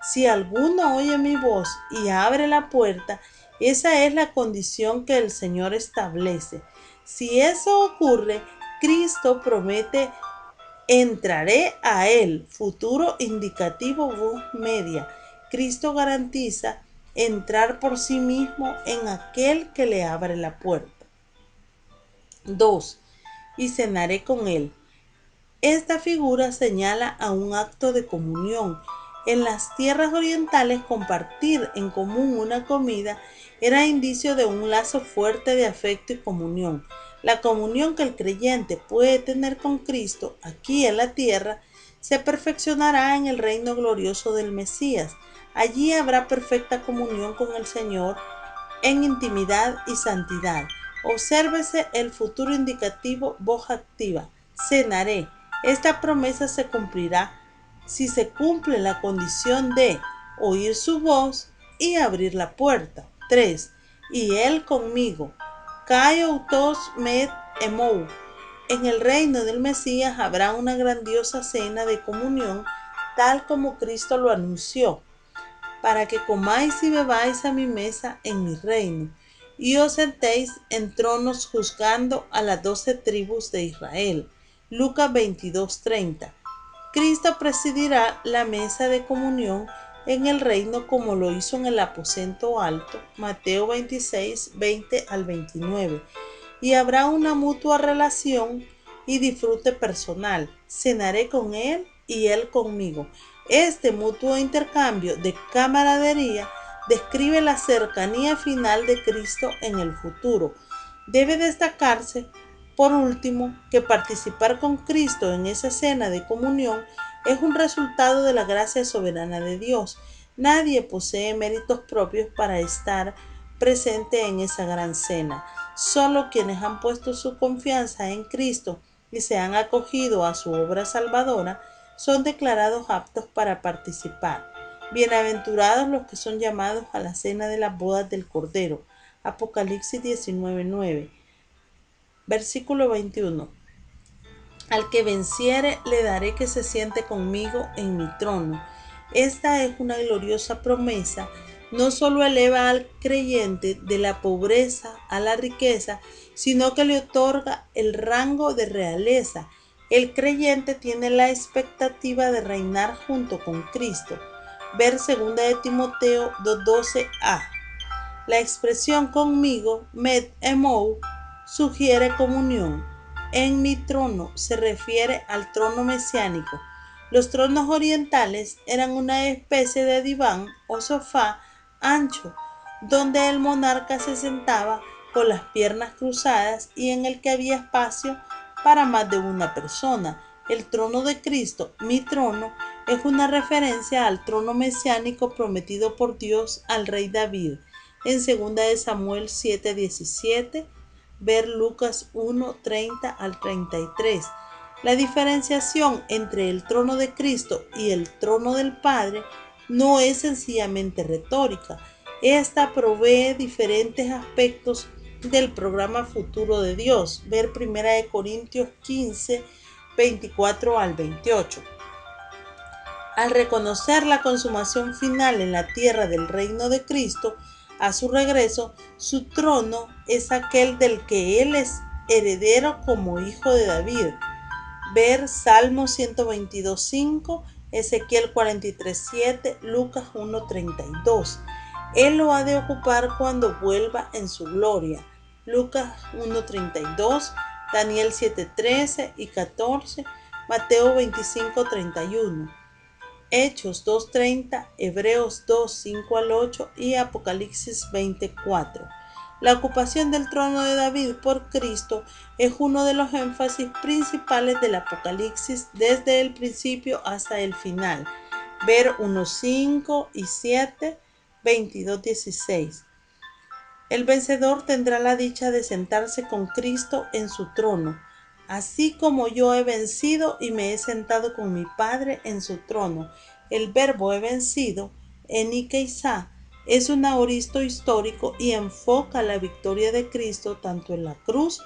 [SPEAKER 1] Si alguno oye mi voz y abre la puerta, esa es la condición que el Señor establece. Si eso ocurre, Cristo promete: entraré a él, futuro indicativo voz media. Cristo garantiza entrar por sí mismo en aquel que le abre la puerta. 2. Y cenaré con él. Esta figura señala a un acto de comunión. En las tierras orientales, compartir en común una comida era indicio de un lazo fuerte de afecto y comunión. La comunión que el creyente puede tener con Cristo aquí en la tierra se perfeccionará en el reino glorioso del Mesías. Allí habrá perfecta comunión con el Señor en intimidad y santidad. Obsérvese el futuro indicativo voz activa: cenaré. Esta promesa se cumplirá si se cumple la condición de oír su voz y abrir la puerta. 3. Y él conmigo. Kai autos met emou. En el reino del Mesías habrá una grandiosa cena de comunión, tal como Cristo lo anunció: para que comáis y bebáis a mi mesa en mi reino, y os sentéis en tronos juzgando a las 12 tribus de Israel. Lucas 22:30. Cristo presidirá la mesa de comunión en el reino como lo hizo en el aposento alto, Mateo 26, 20 al 29, y habrá una mutua relación y disfrute personal. Cenaré con él y él conmigo. Este mutuo intercambio de camaradería describe la cercanía final de Cristo en el futuro. Debe destacarse, por último, que participar con Cristo en esa cena de comunión es un resultado de la gracia soberana de Dios. Nadie posee méritos propios para estar presente en esa gran cena. Solo quienes han puesto su confianza en Cristo y se han acogido a su obra salvadora son declarados aptos para participar. Bienaventurados los que son llamados a la cena de las bodas del Cordero. Apocalipsis 19:9. Versículo 21. Al que venciere le daré que se siente conmigo en mi trono. Esta es una gloriosa promesa. No solo eleva al creyente de la pobreza a la riqueza, sino que le otorga el rango de realeza. El creyente tiene la expectativa de reinar junto con Cristo. Ver 2 de Timoteo 2:12a. La expresión conmigo, med emou, sugiere comunión. En mi trono se refiere al trono mesiánico. Los tronos orientales eran una especie de diván o sofá ancho, donde el monarca se sentaba con las piernas cruzadas y en el que había espacio para más de una persona. El trono de Cristo, mi trono, es una referencia al trono mesiánico prometido por Dios al rey David. En 2 de Samuel 7:17, ver Lucas 1:30 al 33. La diferenciación entre el trono de Cristo y el trono del Padre no es sencillamente retórica. Esta provee diferentes aspectos del programa futuro de Dios. Ver 1 de Corintios 15:24 al 28. Al reconocer la consumación final en la tierra del reino de Cristo, a su regreso, su trono es aquel del que él es heredero como hijo de David. Ver Salmo 122:5, Ezequiel 43:7, Lucas 1:32. Él lo ha de ocupar cuando vuelva en su gloria. Lucas 1:32, Daniel 7:13 y 14, Mateo 25:31. Hechos 2:30, Hebreos 2:5 al 8 y Apocalipsis 20:4. La ocupación del trono de David por Cristo es uno de los énfasis principales del Apocalipsis desde el principio hasta el final. Ver 1:5 y 7, 22:16. El vencedor tendrá la dicha de sentarse con Cristo en su trono, así como yo he vencido y me he sentado con mi Padre en su trono. El verbo he vencido, enikeisa, es un aoristo histórico y enfoca la victoria de Cristo tanto en la cruz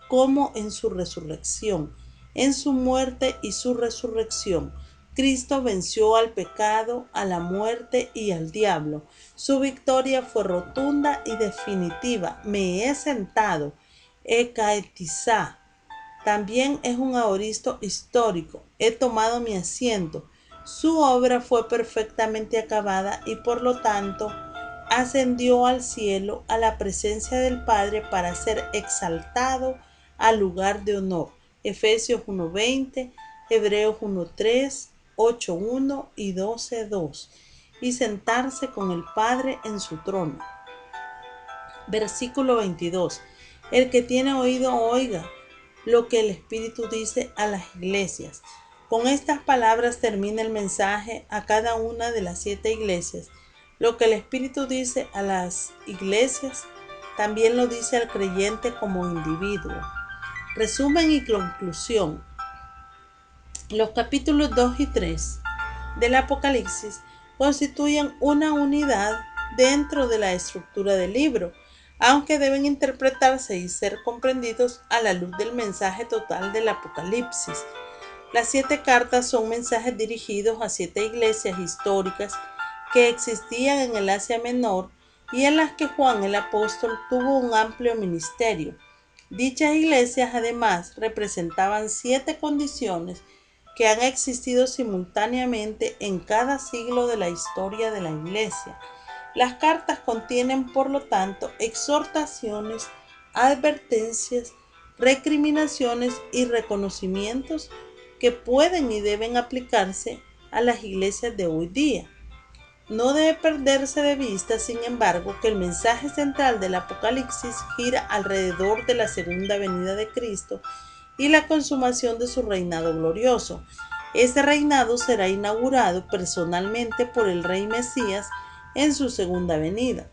[SPEAKER 1] como en su resurrección. En su muerte y su resurrección, Cristo venció al pecado, a la muerte y al diablo. Su victoria fue rotunda y definitiva. Me he sentado, ekaetizá. También es un aoristo histórico. He tomado mi asiento. Su obra fue perfectamente acabada y por lo tanto ascendió al cielo a la presencia del Padre para ser exaltado al lugar de honor. Efesios 1:20, Hebreos 1:3, 8:1 y 12:2. Y sentarse con el Padre en su trono. Versículo 22. El que tiene oído oiga lo que el Espíritu dice a las iglesias. Con estas palabras termina el mensaje a cada una de las 7 iglesias. Lo que el Espíritu dice a las iglesias, también lo dice al creyente como individuo. Resumen y conclusión. Los capítulos 2 y 3 del Apocalipsis constituyen una unidad dentro de la estructura del libro, aunque deben interpretarse y ser comprendidos a la luz del mensaje total del Apocalipsis. Las 7 cartas son mensajes dirigidos a 7 iglesias históricas que existían en el Asia Menor y en las que Juan el apóstol tuvo un amplio ministerio. Dichas iglesias además representaban 7 condiciones que han existido simultáneamente en cada siglo de la historia de la iglesia. Las cartas contienen, por lo tanto, exhortaciones, advertencias, recriminaciones y reconocimientos que pueden y deben aplicarse a las iglesias de hoy día. No debe perderse de vista, sin embargo, que el mensaje central del Apocalipsis gira alrededor de la segunda venida de Cristo y la consumación de su reinado glorioso. Este reinado será inaugurado personalmente por el Rey Mesías en su segunda venida.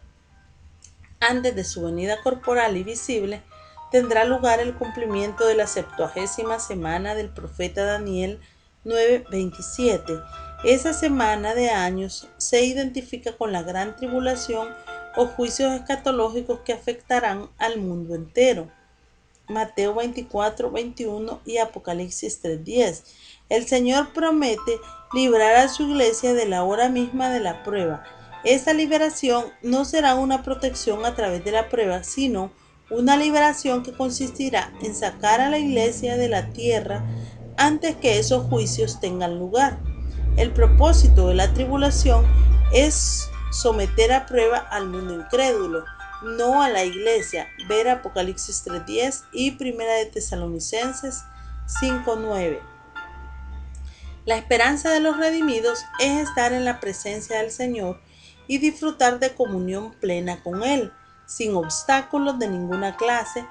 [SPEAKER 1] Antes de su venida corporal y visible, tendrá lugar el cumplimiento de la 70ª semana del profeta Daniel 9:27. Esa semana de años se identifica con la gran tribulación o juicios escatológicos que afectarán al mundo entero. Mateo 24:21 y Apocalipsis 3:10. El Señor promete librar a su iglesia de la hora misma de la prueba. Esta liberación no será una protección a través de la prueba, sino una liberación que consistirá en sacar a la iglesia de la tierra antes que esos juicios tengan lugar. El propósito de la tribulación es someter a prueba al mundo incrédulo, no a la iglesia. Ver Apocalipsis 3:10 y 1 de Tesalonicenses 5:9. La esperanza de los redimidos es estar en la presencia del Señor y disfrutar de comunión plena con Él, sin obstáculos de ninguna clase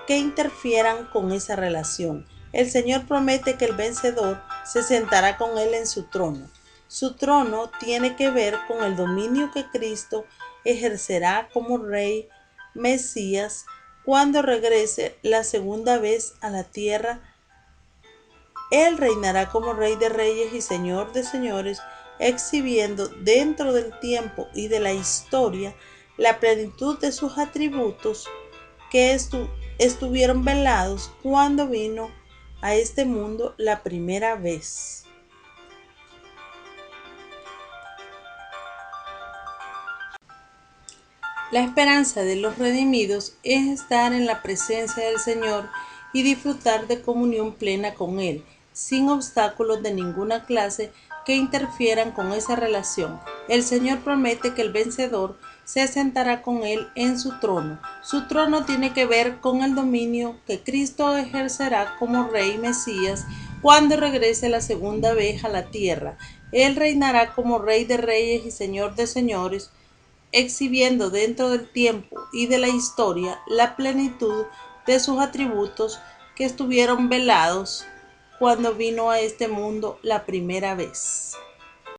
[SPEAKER 1] que interfieran con esa relación. El Señor promete que el vencedor se sentará con Él en su trono. Su trono tiene que ver con el dominio que Cristo ejercerá como Rey Mesías cuando regrese la segunda vez a la tierra. Él reinará como Rey de Reyes y Señor de Señores, exhibiendo dentro del tiempo y de la historia la plenitud de sus atributos que estuvieron velados cuando vino a este mundo la primera vez. La esperanza de los redimidos es estar en la presencia del Señor y disfrutar de comunión plena con Él, sin obstáculos de ninguna clase que interfieran con esa relación. El Señor promete que el vencedor se sentará con Él en su trono. Su trono tiene que ver con el dominio que Cristo ejercerá como Rey Mesías cuando regrese la segunda vez a la tierra. Él reinará como Rey de Reyes y Señor de Señores, exhibiendo dentro del tiempo y de la historia la plenitud de sus atributos que estuvieron velados cuando vino a este mundo la primera vez.